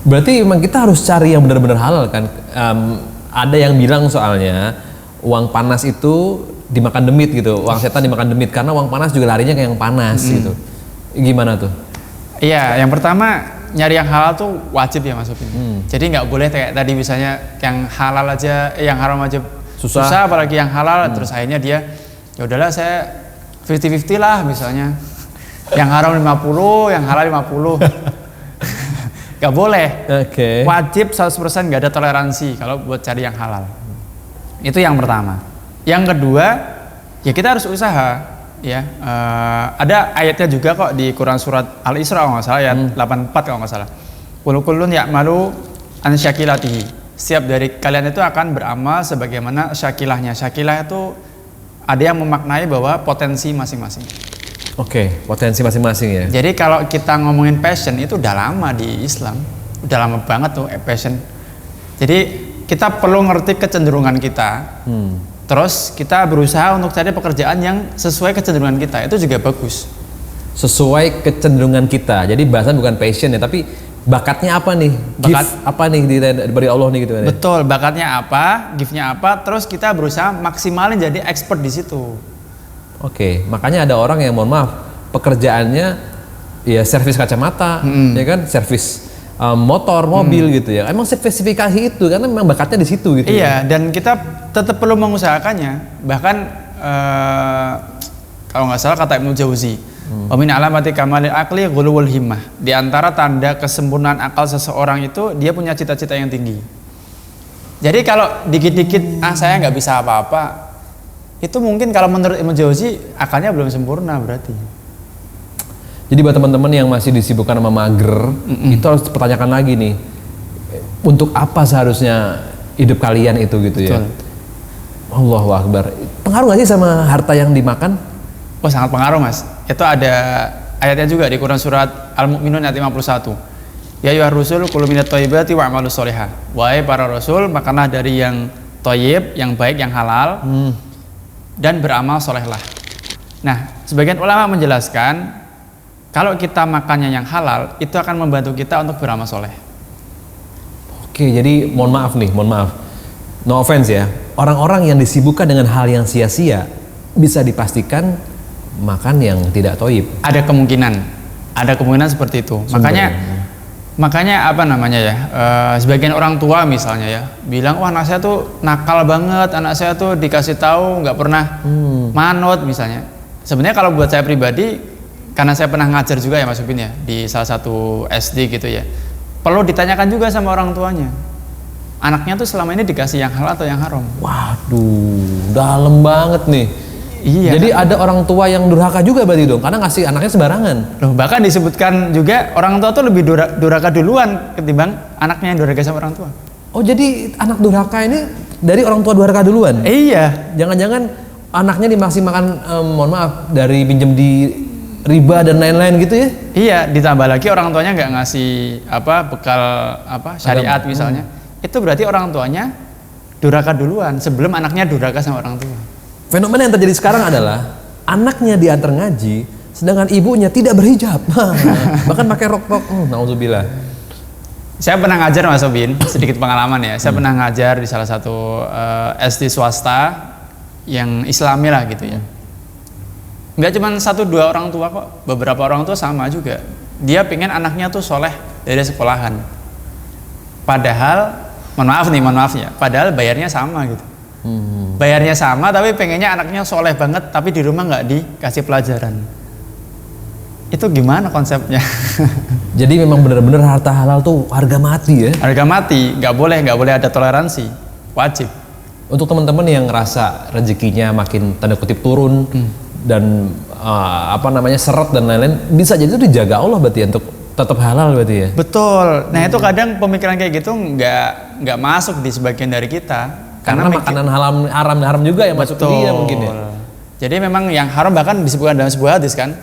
Berarti memang kita harus cari yang benar-benar halal kan. Ada yang bilang soalnya uang panas itu dimakan demit gitu, uang setan dimakan demit karena uang panas juga larinya ke yang panas gitu. Gimana tuh? Iya, yang pertama nyari yang halal tuh wajib ya Mas Upin. Jadi nggak boleh kayak tadi misalnya yang halal aja, yang haram aja susah apalagi yang halal terus akhirnya dia ya udahlah saya 50-50 lah misalnya. Yang haram 50, yang halal 50. Gak boleh. Wajib 100% gak ada toleransi kalau buat cari yang halal. Itu yang pertama. Yang kedua, ya kita harus usaha. Ya, ada ayatnya juga kok di Quran surat Al-Isra kalau nggak salah ayat 84 kalau nggak salah. Kullun ya'malu an syakilatihi. Setiap dari kalian itu akan beramal sebagaimana syakilahnya. Syakilah itu ada yang memaknai bahwa potensi masing-masing. Potensi masing-masing ya. Jadi kalau kita ngomongin passion itu udah lama di Islam, udah lama banget tuh passion. Jadi kita perlu ngerti kecenderungan kita, terus kita berusaha untuk cari pekerjaan yang sesuai kecenderungan kita. Itu juga bagus. Sesuai kecenderungan kita. Jadi bahasan bukan passion ya, tapi bakatnya apa nih? Gift apa nih dari Allah nih gitu kan? Betul, bakatnya apa, giftnya apa, terus kita berusaha maksimalin jadi expert di situ. Makanya ada orang yang mohon maaf pekerjaannya ya servis kacamata, ya kan, servis motor, mobil gitu ya. Emang spesifikasi itu karena memang bakatnya di situ gitu. Iya, dan kita tetap perlu mengusahakannya. Bahkan kalau nggak salah kata Ibnu Jauzi, wa min alamati kamalil aqli ghuluwul himmah. Di antara tanda kesempurnaan akal seseorang itu dia punya cita-cita yang tinggi. Jadi kalau dikit-dikit saya nggak bisa apa-apa, itu mungkin kalau menurut Ibnu Jauzi akalnya belum sempurna berarti. Jadi buat teman-teman yang masih disibukkan sama mager, itu harus dipertanyakan lagi nih, untuk apa seharusnya hidup kalian itu gitu. Betul. Ya. Allahu Akbar. Pengaruh nggak sih sama harta yang dimakan? Sangat pengaruh Mas. Itu ada ayatnya juga di Quran surat Al-Mu'minun ayat 51. Ya ayyuhar rusul kulu minat thayyibati wa'malus sholihah. Wahai para rasul, makanlah dari yang thayyib, yang baik, yang halal. Dan beramal solehlah. Nah, sebagian ulama menjelaskan kalau kita makannya yang halal itu akan membantu kita untuk beramal soleh. Jadi mohon maaf, no offense ya, orang-orang yang disibukkan dengan hal yang sia-sia bisa dipastikan makan yang tidak thayyib. Ada kemungkinan seperti itu. Makanya apa namanya ya, sebagian orang tua misalnya ya bilang, wah anak saya tuh nakal banget, anak saya tuh dikasih tahu nggak pernah manut misalnya. Sebenarnya kalau buat saya pribadi, karena saya pernah ngajar juga ya Mas Upin ya di salah satu SD gitu ya, perlu ditanyakan juga sama orang tuanya, anaknya tuh selama ini dikasih yang halal atau yang haram. Waduh, dalam banget nih. Iya. Jadi ada orang tua yang durhaka juga berarti dong, karena ngasih anaknya sembarangan. Bahkan disebutkan juga orang tua tuh lebih durhaka duluan ketimbang anaknya yang durhaka sama orang tua. Jadi anak durhaka ini dari orang tua durhaka duluan? Iya. Jangan-jangan anaknya dimasih makan, mohon maaf, dari pinjam di riba dan lain-lain gitu ya? Iya. Ditambah lagi orang tuanya nggak ngasih bekal syariat misalnya. Itu berarti orang tuanya durhaka duluan sebelum anaknya durhaka sama orang tua. Fenomena yang terjadi sekarang adalah anaknya diantar ngaji, sedangkan ibunya tidak berhijab, bahkan pakai rok. Nauzubillah. Saya pernah ngajar Mas Obin, sedikit pengalaman ya. Saya pernah ngajar di salah satu SD swasta yang Islami lah gitu ya. Nggak cuma 1-2 orang tua kok, beberapa orang tua sama juga. Dia pengen anaknya tuh soleh dari sekolahan. Padahal, mohon maaf ya, padahal bayarnya sama gitu. Bayarnya sama tapi pengennya anaknya soleh banget tapi di rumah nggak dikasih pelajaran. Itu gimana konsepnya? Jadi memang benar-benar harta halal tuh harga mati ya? Harga mati, nggak boleh ada toleransi, wajib. Untuk teman-teman yang ngerasa rezekinya makin tanda kutip turun dan seret dan lain-lain, bisa jadi itu dijaga Allah berarti ya, untuk tetap halal berarti ya? Betul. Nah itu kadang pemikiran kayak gitu nggak masuk di sebagian dari kita. Karena makanan haram juga yang masuk ke dia mungkin ya. Jadi memang yang haram bahkan disebutkan dalam sebuah hadis kan,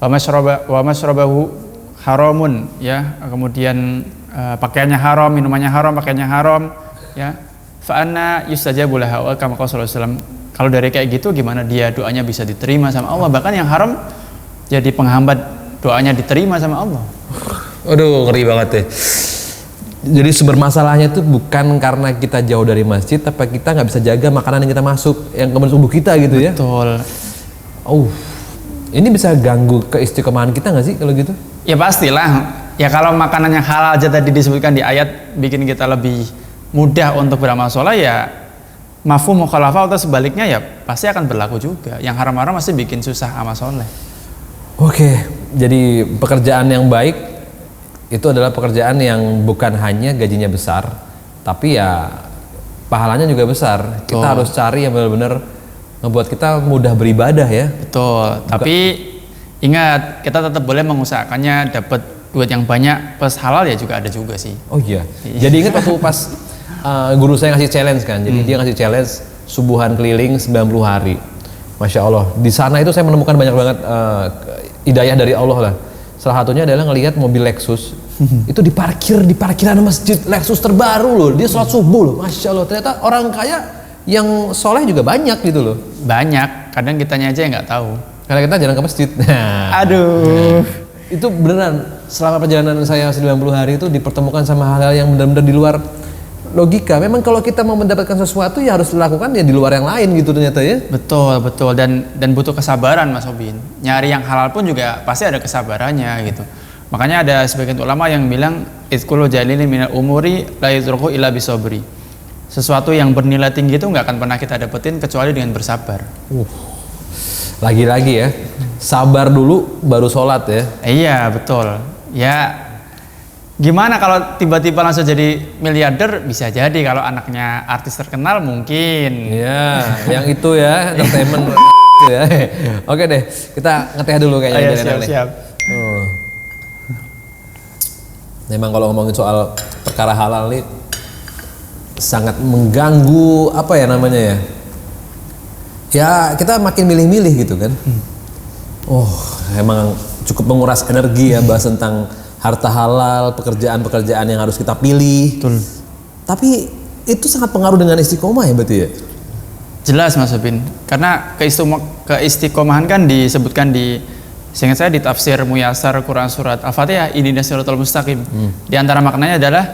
wa masyrabahu haramun ya, kemudian pakaiannya haram, minumannya haram, pakaiannya haram ya. Fa anna yustajabu lahu kama qala sallallahu alaihi wasallam. Kalau dari kayak gitu gimana dia doanya bisa diterima sama Allah? Bahkan yang haram jadi penghambat doanya diterima sama Allah. Aduh, ngeri banget ya. Jadi sumber masalahnya itu bukan karena kita jauh dari masjid, tapi kita nggak bisa jaga makanan yang kita masuk, yang ke tubuh kita gitu ya. Betul. Ini bisa ganggu keistiqomahan kita nggak sih kalau gitu? Ya pastilah. Ya kalau makanan yang halal aja tadi disebutkan di ayat bikin kita lebih mudah untuk beramal soleh, ya mafhum mukhalafah atau sebaliknya ya pasti akan berlaku juga. Yang haram-haram masih bikin susah amal soleh. Oke, jadi pekerjaan yang baik itu adalah pekerjaan yang bukan hanya gajinya besar, tapi ya pahalanya juga besar. Betul. Kita harus cari yang benar-benar ngebuat kita mudah beribadah ya. Betul. Tapi ingat, kita tetap boleh mengusahakannya dapat duit yang banyak plus halal ya juga ada juga sih. Oh iya. Jadi ingat waktu pas guru saya ngasih challenge kan. Jadi dia ngasih challenge subuhan keliling 90 hari. Masya Allah. Di sana itu saya menemukan banyak banget hidayah dari Allah lah. Salah satunya adalah ngelihat mobil Lexus itu diparkir di parkiran masjid, Lexus terbaru loh. Dia sholat subuh loh. Masya Allah. Ternyata orang kaya yang soleh juga banyak gitu loh. Banyak. Kadang kitanya aja yang nggak tahu. Karena kita jarang ke masjid. Aduh. Itu beneran selama perjalanan saya 90 hari itu dipertemukan sama hal-hal yang benar-benar di luar logika. Memang kalau kita mau mendapatkan sesuatu ya harus dilakukan ya di luar yang lain gitu ternyata ya. Betul dan butuh kesabaran Mas Obin. Nyari yang halal pun juga pasti ada kesabarannya gitu. Makanya ada sebagian ulama yang bilang itzkullu jalilin minal umuri la yudruku illa bisobri. Sesuatu yang bernilai tinggi itu nggak akan pernah kita dapetin kecuali dengan bersabar. Lagi-lagi ya, sabar dulu baru sholat ya. Iya betul. Ya gimana kalau tiba-tiba langsung jadi miliarder? Bisa jadi kalau anaknya artis terkenal mungkin. Iya, yang itu ya, entertainment ya. Oke deh, kita ngeteh dulu kayaknya. Siap. Memang kalau ngomongin soal perkara halal nih sangat mengganggu apa ya namanya ya. Ya kita makin milih-milih gitu kan. Emang cukup menguras energi ya bahas tentang harta halal, pekerjaan-pekerjaan yang harus kita pilih. Betul. Tapi itu sangat pengaruh dengan istiqomah ya berarti ya? Jelas Mas Obin. Karena keistiqomahan kan disebutkan seingat saya di tafsir Muyassar Quran surat Al-Fatihah, ihdinas siratal mustaqim. Di antara maknanya adalah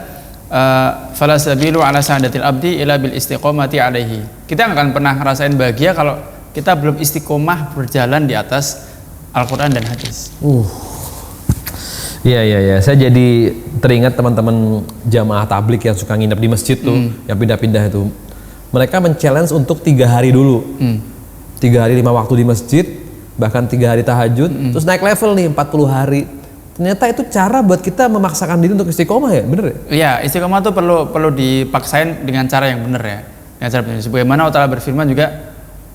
fala sabilu ala sa'adatil abdi ila bil istiqomati alaihi. Kita nggak akan pernah ngerasain bahagia kalau kita belum istiqomah berjalan di atas Al-Quran dan hadis. Iya. Saya jadi teringat teman-teman jamaah tablik yang suka nginep di masjid tuh, yang pindah-pindah itu. Mereka men-challenge untuk 3 hari dulu. 3 hari 5 waktu di masjid, bahkan 3 hari tahajud, terus naik level nih 40 hari. Ternyata itu cara buat kita memaksakan diri untuk istiqomah ya, bener ya? Iya, istiqomah tuh perlu dipaksain dengan cara yang benar ya. Dengan cara benar. Sebagaimana Allah Ta'ala berfirman juga,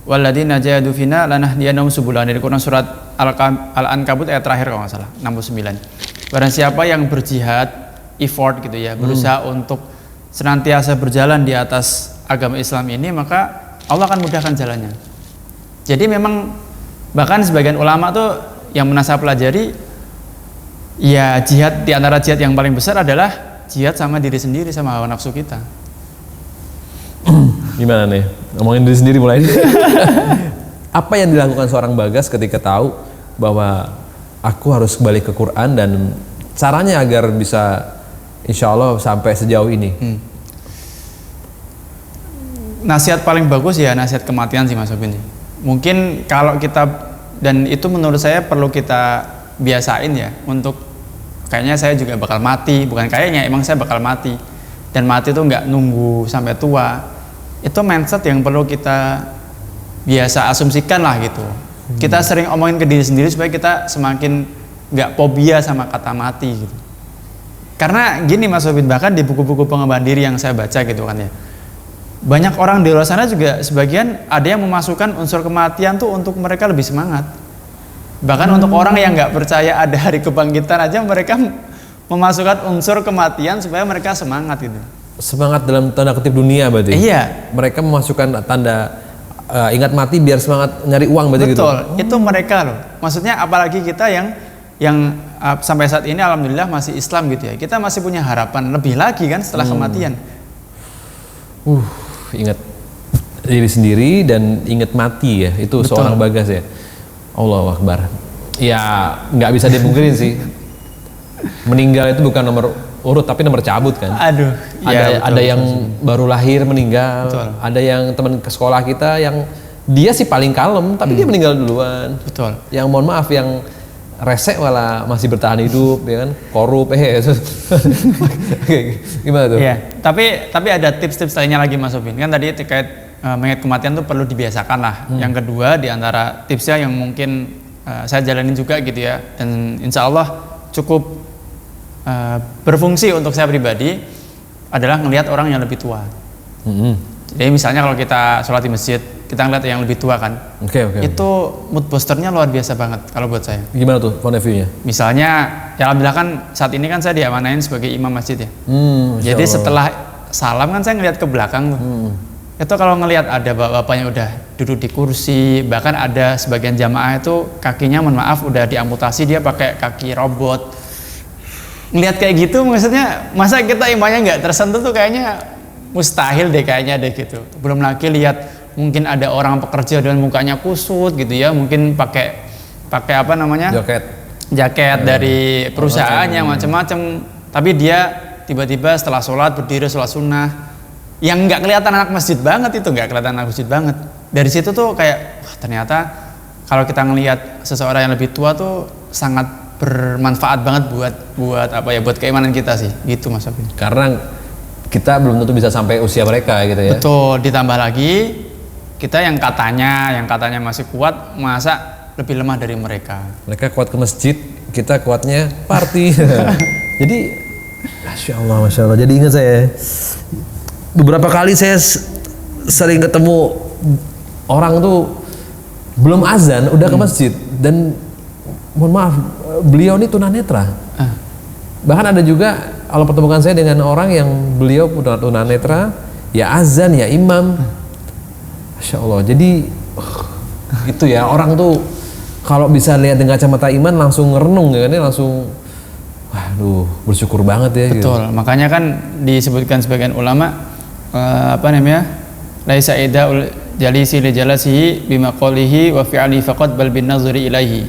walladzina jahadu fina lanahdiyannahum subulana, dari Quran surat Al-Ankabut ayat terakhir kalau nggak salah, 69. Barang siapa yang berjihad, effort gitu ya, berusaha untuk senantiasa berjalan di atas agama Islam ini, maka Allah akan mudahkan jalannya. Jadi memang bahkan sebagian ulama tuh yang pernah saya pelajari, ya jihad, di antara jihad yang paling besar adalah jihad sama diri sendiri, sama hawa nafsu kita. Gimana nih? Ngomongin diri sendiri mulai. Apa yang dilakukan seorang Bagas ketika tahu bahwa aku harus kembali ke Quran dan caranya agar bisa insya Allah sampai sejauh ini? Nasihat paling bagus ya nasihat kematian sih Mas Obin. Mungkin kalau kita, dan itu menurut saya perlu kita biasain ya, untuk kayaknya saya juga bakal mati, bukan kayaknya, emang saya bakal mati, dan mati itu nggak nunggu sampai tua. Itu mindset yang perlu kita biasa asumsikan lah gitu. Kita sering omongin ke diri sendiri supaya kita semakin nggak fobia sama kata mati gitu. Karena gini Mas Obin, bahkan di buku-buku pengembangan diri yang saya baca gitu kan ya, banyak orang di luar sana juga sebagian ada yang memasukkan unsur kematian tuh untuk mereka lebih semangat. Bahkan untuk orang yang nggak percaya ada hari kebangkitan aja, mereka memasukkan unsur kematian supaya mereka semangat gitu. Semangat dalam tanda kutip dunia berarti? Iya. Mereka memasukkan tanda ingat mati biar semangat nyari uang berarti. Betul, gitu? itu mereka loh. Maksudnya apalagi kita yang sampai saat ini alhamdulillah masih Islam gitu ya. Kita masih punya harapan lebih lagi kan setelah kematian. Ingat diri sendiri dan ingat mati ya. Itu Betul. seorang Bagas ya. Allahu Akbar. Ya nggak bisa dipungkirin sih. Meninggal itu bukan nomor urut tapi nomor cabut kan. Aduh, Ada yang baru lahir meninggal, Betul. ada yang teman ke sekolah kita yang dia sih paling kalem tapi dia meninggal duluan. Betul. Yang mohon maaf yang resek malah masih bertahan hidup ya kan, korup gimana tuh? Iya, tapi ada tips-tips lainnya lagi Mas Obin. Kan tadi terkait mengingat kematian tuh perlu dibiasakan lah. Yang kedua di antara tipsnya yang mungkin saya jalanin juga gitu ya, dan insya Allah cukup berfungsi untuk saya pribadi adalah ngelihat orang yang lebih tua. Jadi misalnya kalau kita sholat di masjid, kita ngeliat yang lebih tua kan, Oke. itu mood boosternya luar biasa banget kalau buat saya. Gimana tuh point of view-nya? Misalnya, ya alhamdulillah kan saat ini kan saya diamanain sebagai imam masjid ya. Masya Jadi Allah. setelah salam kan saya ngeliat ke belakang tuh. Itu kalau ngelihat ada bapak-bapak yang udah duduk di kursi, bahkan ada sebagian jamaah itu kakinya mohon maaf udah diamputasi, dia pakai kaki robot. Ngelihat kayak gitu maksudnya masa kita imannya nggak tersentuh tuh kayaknya mustahil deh kayaknya deh gitu. Belum lagi lihat mungkin ada orang pekerja dengan mukanya kusut gitu ya, mungkin pakai apa namanya? Jaket dari perusahaannya macam-macam. Tapi dia tiba-tiba setelah sholat berdiri sholat sunnah. Yang nggak kelihatan anak masjid banget itu, nggak kelihatan anak masjid banget. Dari situ tuh kayak wah, ternyata kalau kita ngelihat seseorang yang lebih tua tuh sangat bermanfaat banget buat apa ya, buat keimanan kita sih, gitu Mas Abin. Karena kita belum tentu bisa sampai usia mereka gitu ya. Betul, ditambah lagi kita yang katanya masih kuat, masa lebih lemah dari mereka. Mereka kuat ke masjid, kita kuatnya party. Jadi, masya Allah. Jadi ingat saya, beberapa kali saya sering ketemu orang tuh belum azan udah ke masjid, dan mohon maaf beliau ini tunanetra. Bahkan ada juga kalau pertemukan saya dengan orang yang beliau tunanetra, ya azan ya imam. Masya Allah. Jadi gitu ya, orang tuh kalau bisa lihat dengan kacamata iman langsung ngerenung ya kan, langsung waduh bersyukur banget ya. Betul, gitu. Makanya kan disebutkan sebagian ulama laisa idaul jalisi li jalasihi bima qawlihi wa fi'ali faqad bal bin nazri ilaihi.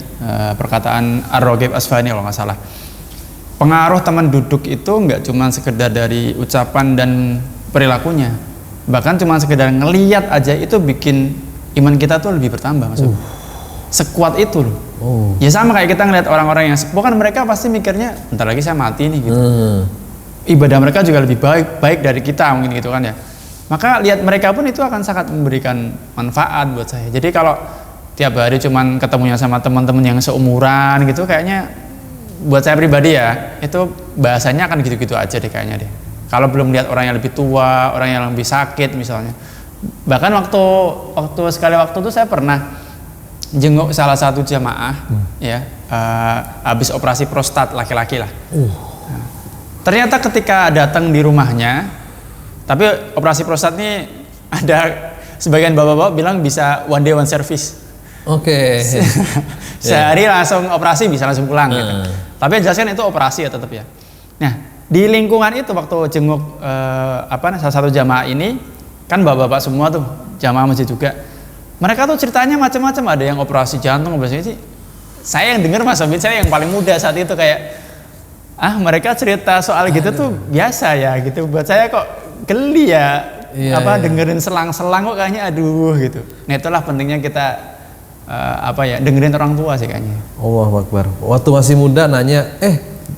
Perkataan Ar-Raghib Asfahani kalau nggak salah. Pengaruh teman duduk itu nggak cuma sekedar dari ucapan dan perilakunya, bahkan cuma sekedar ngeliat aja itu bikin iman kita tuh lebih bertambah maksudnya. Sekuat itu loh. Ya sama kayak kita ngeliat orang-orang yang sepuh kan, mereka pasti mikirnya bentar lagi saya mati nih gitu. Ibadah mereka juga lebih baik dari kita mungkin gitu kan ya. Maka lihat mereka pun itu akan sangat memberikan manfaat buat saya. Jadi kalau tiap hari cuman ketemunya sama teman-teman yang seumuran gitu, kayaknya buat saya pribadi ya itu bahasanya akan gitu-gitu aja deh kayaknya deh. Kalau belum lihat orang yang lebih tua, orang yang lebih sakit misalnya. Bahkan waktu itu saya pernah jenguk salah satu jamaah ya, habis operasi prostat laki-laki lah. Nah, ternyata ketika datang di rumahnya, tapi operasi prostat ini ada sebagian bapak-bapak bilang bisa one day one service. Oke. Sehari langsung operasi bisa langsung pulang gitu. Tapi jelaskan itu operasi ya tetap ya. Nah, di lingkungan itu waktu jenguk salah satu jamaah ini kan bapak-bapak semua tuh, jamaah masjid juga. Mereka tuh ceritanya macam-macam, ada yang operasi jantung, operasi ini. Saya yang dengar Mas Obin, saya yang paling muda saat itu kayak mereka cerita soal gitu tuh biasa ya gitu. Buat saya kok geli ya, dengerin selang-selang kok kayaknya aduh gitu. Nah itulah pentingnya kita dengerin orang tua sih kayaknya. Allahu Akbar. Waktu masih muda nanya,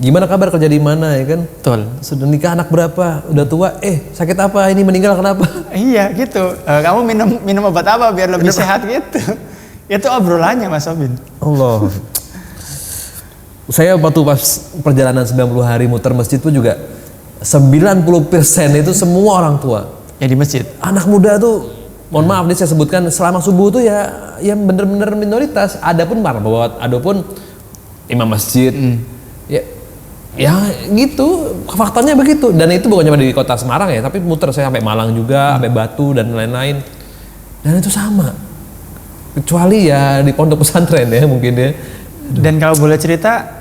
gimana kabar, kerja di mana ya kan? Betul. Sudah nikah anak berapa? Udah tua? Sakit apa? Ini meninggal kenapa? Iya gitu. Kamu minum obat apa biar lebih sehat gitu. Itu obrolannya Mas Obin. Allah. Saya waktu pas perjalanan 90 hari muter masjid pun juga 90% itu semua orang tua. Ya di masjid. Anak muda tuh, mohon maaf nih saya sebutkan, selama subuh tuh ya yang bener-bener minoritas. Adapun imam masjid, ya gitu, faktanya begitu. Dan itu bukan cuma di kota Semarang ya, tapi muter saya sampai Malang juga, sampai Batu dan lain-lain. Dan itu sama. Kecuali ya di pondok pesantren ya mungkin ya. Dan kalau boleh cerita,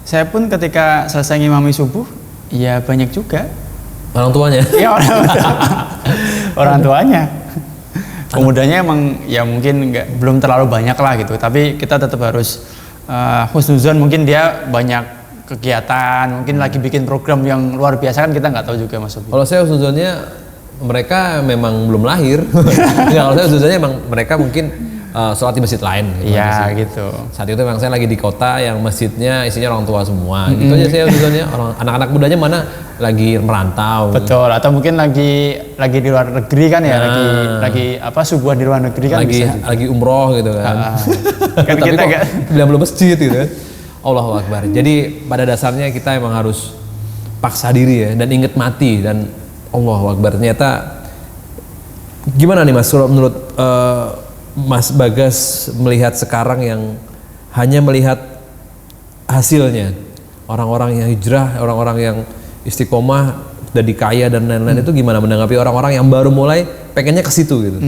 saya pun ketika selesai ngimami subuh, ya banyak juga orang tuanya. Iya orang tuanya. Pemudanya emang ya mungkin belum terlalu banyak lah gitu, tapi kita tetap harus husnuzon, mungkin dia banyak kegiatan, mungkin lagi bikin program yang luar biasa, kan kita nggak tahu juga Mas Sobi. Kalau saya sebenarnya mereka memang belum lahir. Enggak, kalau saya sebenarnya emang mereka mungkin sholat di masjid lain. Iya gitu. Saat itu memang saya lagi di kota yang masjidnya isinya orang tua semua. Gitu aja saya sebenarnya. Orang anak-anak mudanya mana lagi merantau. Betul. Atau mungkin lagi di luar negeri kan ya, lagi apa subuhan di luar negeri kan lagi umroh gitu kan. Kan tapi kita kok belum masjid gitu kan. Allahu Akbar. Jadi pada dasarnya kita emang harus paksa diri ya dan ingat mati, dan Allahu Akbar. Ternyata gimana nih Mas menurut Mas Bagas melihat sekarang yang hanya melihat hasilnya, orang-orang yang hijrah, orang-orang yang istiqomah, jadi kaya dan lain-lain, itu gimana menanggapi orang-orang yang baru mulai pengennya ke situ gitu?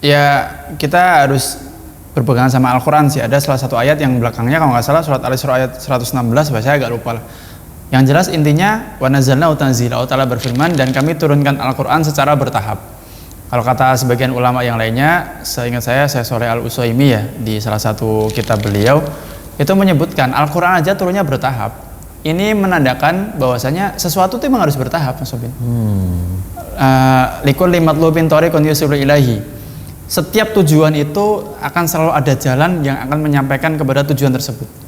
Ya kita harus berpegangan sama Al-Quran sih. Ada salah satu ayat yang belakangnya kalau nggak salah surat Al-Isra ayat 116, saya agak lupa lah. Yang jelas intinya wa nazzalnahu tanzila, Allah Ta'ala berfirman, dan kami turunkan Al-Quran secara bertahap. Kalau kata sebagian ulama yang lainnya, seingat saya Sholeh Al-Utsaimin ya, di salah satu kitab beliau itu menyebutkan Al-Quran aja turunnya bertahap. Ini menandakan bahwasanya sesuatu itu memang harus bertahap, Mas Sobin. Likulli matlubin thariqun yusilu ilahi. Setiap tujuan itu akan selalu ada jalan yang akan menyampaikan kepada tujuan tersebut.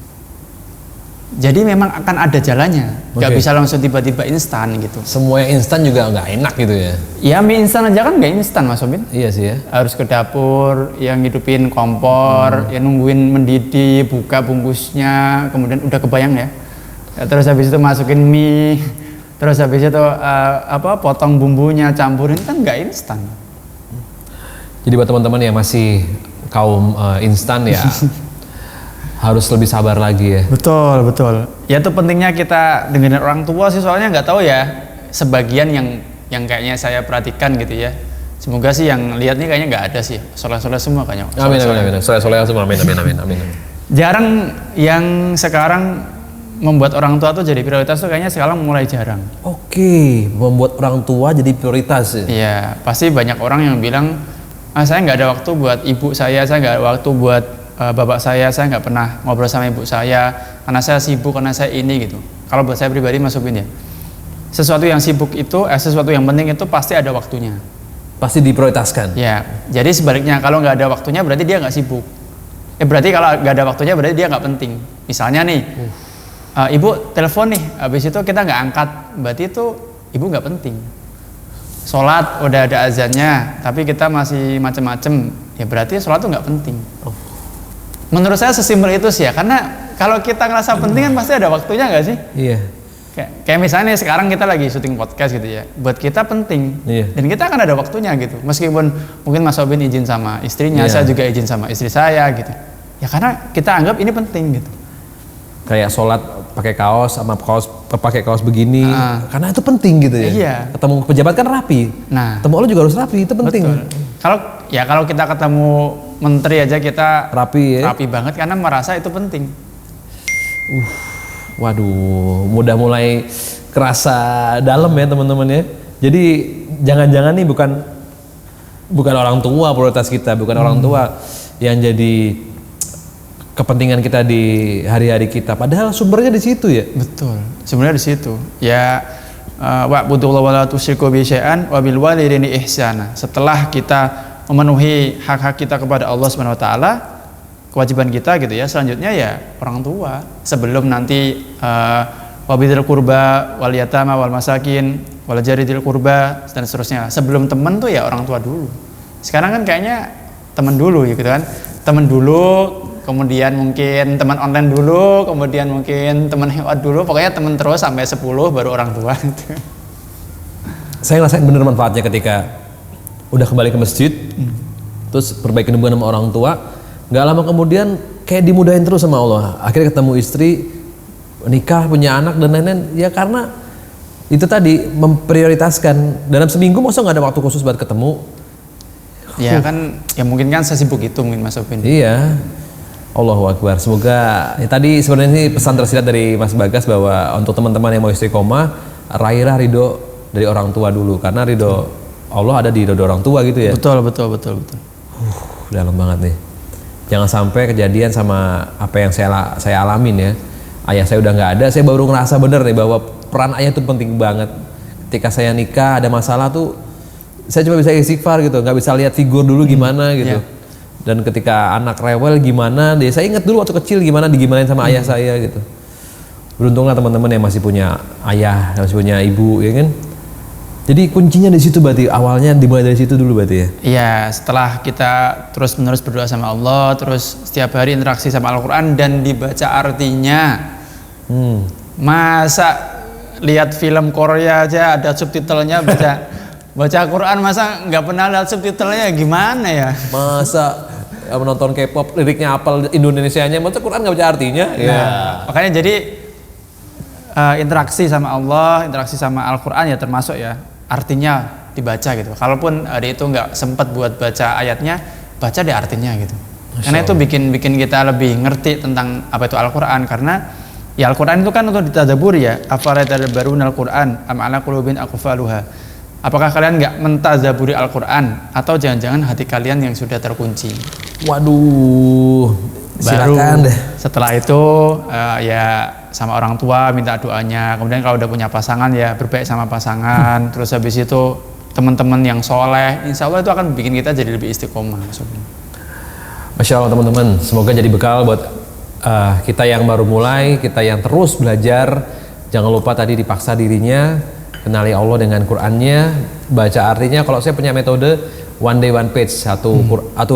Jadi memang akan ada jalannya, nggak bisa langsung tiba-tiba instan gitu. Semua yang instan juga nggak enak gitu ya? Ya mie instan aja kan nggak instan Mas Sobin. Iya sih ya. Harus ke dapur, yang ngidupin kompor, yang nungguin mendidih, buka bungkusnya, kemudian udah kebayang ya. Terus habis itu masukin mie, terus habis itu potong bumbunya, campurin, kan nggak instan. Jadi buat teman-teman yang masih kaum instan ya. Harus lebih sabar lagi ya. Betul. Ya itu pentingnya kita dengerin orang tua sih, soalnya nggak tahu ya, sebagian yang kayaknya saya perhatikan gitu ya. Semoga sih yang lihat nih kayaknya nggak ada sih. Soleh-soleh semua kayaknya. Amin. Soleh semua. Amin. Jarang yang sekarang membuat orang tua tuh jadi prioritas tuh kayaknya sekarang mulai jarang. Oke, membuat orang tua jadi prioritas ya. Iya, pasti banyak orang yang bilang, saya nggak ada waktu buat ibu saya nggak ada waktu buat bapak saya nggak pernah ngobrol sama ibu saya karena saya sibuk, karena saya ini gitu. Kalau buat saya pribadi Mas Sobin ya, sesuatu yang sibuk itu, sesuatu yang penting itu pasti ada waktunya. Pasti diprioritaskan. Ya, jadi sebaliknya kalau nggak ada waktunya berarti dia nggak sibuk. Berarti kalau nggak ada waktunya berarti dia nggak penting. Misalnya nih, ibu telepon nih, habis itu kita nggak angkat, berarti itu ibu nggak penting. Sholat udah ada azannya, tapi kita masih macem-macem, ya berarti sholat tuh nggak penting. Menurut saya sesimpel itu sih ya, karena kalau kita ngerasa penting kan pasti ada waktunya nggak sih? Iya. Kayak misalnya sekarang kita lagi syuting podcast gitu ya, buat kita penting. Iya. Dan kita akan ada waktunya gitu. Meskipun mungkin Mas Sobin izin sama istrinya, Iya. saya juga izin sama istri saya gitu. Ya karena kita anggap ini penting gitu. Kayak sholat pakai kaos sama pakai kaos begini, karena itu penting gitu ya. Iya. Ketemu pejabat kan rapi. Nah, ketemu lo juga harus rapi, itu penting. Betul. Kalau kita ketemu menteri aja kita rapi ya. Rapi banget karena merasa itu penting. Waduh, udah mulai kerasa dalam ya teman-teman ya. Jadi jangan-jangan nih bukan orang tua prioritas kita, bukan orang tua yang jadi kepentingan kita di hari-hari kita. Padahal sumbernya di situ ya. Betul. Sebenarnya di situ. Ya wa'budullaha wa la tusyriku bihi syai'an wa bil walidaini ihsana. Setelah kita memenuhi hak-hak kita kepada Allah Subhanahu wa taala, kewajiban kita gitu ya, selanjutnya ya orang tua. Sebelum nanti wabidzil qurba wal yatama wal masakin wal jari dzil qurba dan seterusnya. Sebelum teman tuh ya orang tua dulu. Sekarang kan kayaknya teman dulu gitu kan. Teman dulu, kemudian mungkin teman online dulu, kemudian mungkin teman hewan dulu, pokoknya teman terus sampai 10 baru orang tua gitu. Saya ngerasain bener manfaatnya ketika udah kembali ke masjid, terus perbaikin hubungan sama orang tua, nggak lama kemudian kayak dimudahin terus sama Allah. Akhirnya ketemu istri, nikah, punya anak dan lain-lain. Ya karena itu tadi memprioritaskan. Dalam seminggu masa nggak ada waktu khusus buat ketemu? Ya kan, ya mungkin kan sesibuk itu mungkin Mas Sofin. Iya. Allahu Akbar. Semoga tadi sebenarnya ini pesan tersirat dari Mas Bagas bahwa untuk teman-teman yang mau istiqomah, raihlah ridho dari orang tua dulu, karena ridho Allah ada di ridho orang tua gitu ya. Betul. Dalam banget nih. Jangan sampai kejadian sama apa yang saya alamin ya. ayah saya udah nggak ada, saya baru ngerasa bener nih bahwa peran ayah itu penting banget. Ketika saya nikah ada masalah tuh, saya cuma bisa istighfar gitu, nggak bisa lihat figur dulu gimana gitu. Dan ketika anak rewel gimana, saya ingat dulu waktu kecil gimana digimanain sama ayah saya gitu. Beruntunglah teman-teman yang masih punya ayah, masih punya ibu, ya kan. Jadi kuncinya di situ berarti, awalnya dimulai dari situ dulu berarti ya. Iya, setelah kita terus-menerus berdoa sama Allah, terus setiap hari interaksi sama Al-Quran dan dibaca artinya. Masa lihat film Korea aja ada subtitlenya, baca Quran masa nggak pernah lihat subtitlenya, gimana ya? Masa menonton K-pop liriknya apal Indonesianya, masa Quran nggak baca artinya? Nah, makanya jadi interaksi sama Allah, interaksi sama Al-Quran ya termasuk ya artinya dibaca gitu. Kalaupun hari itu nggak sempat buat baca ayatnya, baca deh artinya gitu. Karena itu bikin kita lebih ngerti tentang apa itu Al-Quran, karena ya Al-Quran itu kan untuk ditadaburi ya. Afala yatadabbaruna Al-Quran am ala qulubin aqfaluha. Apakah kalian nggak mentadaburi Al-Quran atau jangan-jangan hati kalian yang sudah terkunci? Waduh, silakan deh. Setelah itu ya sama orang tua minta doanya. Kemudian kalau udah punya pasangan ya berbaik sama pasangan. Terus habis itu teman-teman yang soleh, insya Allah itu akan bikin kita jadi lebih istiqomah. Masya Allah teman-teman, semoga jadi bekal buat kita yang baru mulai, kita yang terus belajar. Jangan lupa tadi dipaksa dirinya, kenali Allah dengan Qur'annya, baca artinya. Kalau saya punya metode one day one page, satu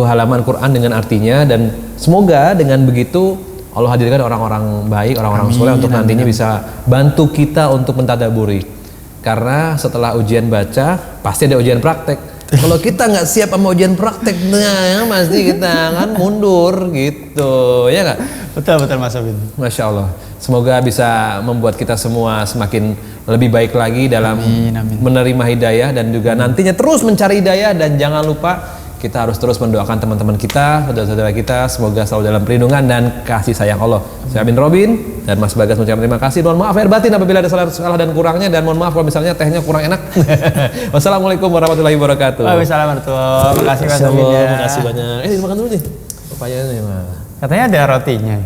halaman Quran dengan artinya, dan semoga dengan begitu Allah hadirkan orang-orang baik, orang-orang soleh untuk nantinya bisa bantu kita untuk mentadaburi. Karena setelah ujian baca pasti ada ujian praktek. Kalau kita nggak siap sama ujian prakteknya, pasti kita kan mundur gitu, ya nggak? Betul Mas Abin. Masya Allah. Semoga bisa membuat kita semua semakin lebih baik lagi dalam menerima hidayah dan juga nantinya terus mencari hidayah. Dan jangan lupa kita harus terus mendoakan teman-teman kita, saudara-saudara kita, semoga selalu dalam perlindungan dan kasih sayang Allah. Saya Amin Robin dan Mas Bagas mengucapkan terima kasih. Mohon maaf lahir batin apabila ada salah dan kurangnya, dan mohon maaf kalau misalnya tehnya kurang enak. Wassalamualaikum warahmatullahi wabarakatuh. Waalaikumsalam warahmatullahi wabarakatuh. Terima kasih Mas Abin. Terima kasih banyak. Dimakan dulu nih. Papayanya. Katanya ada rotinya.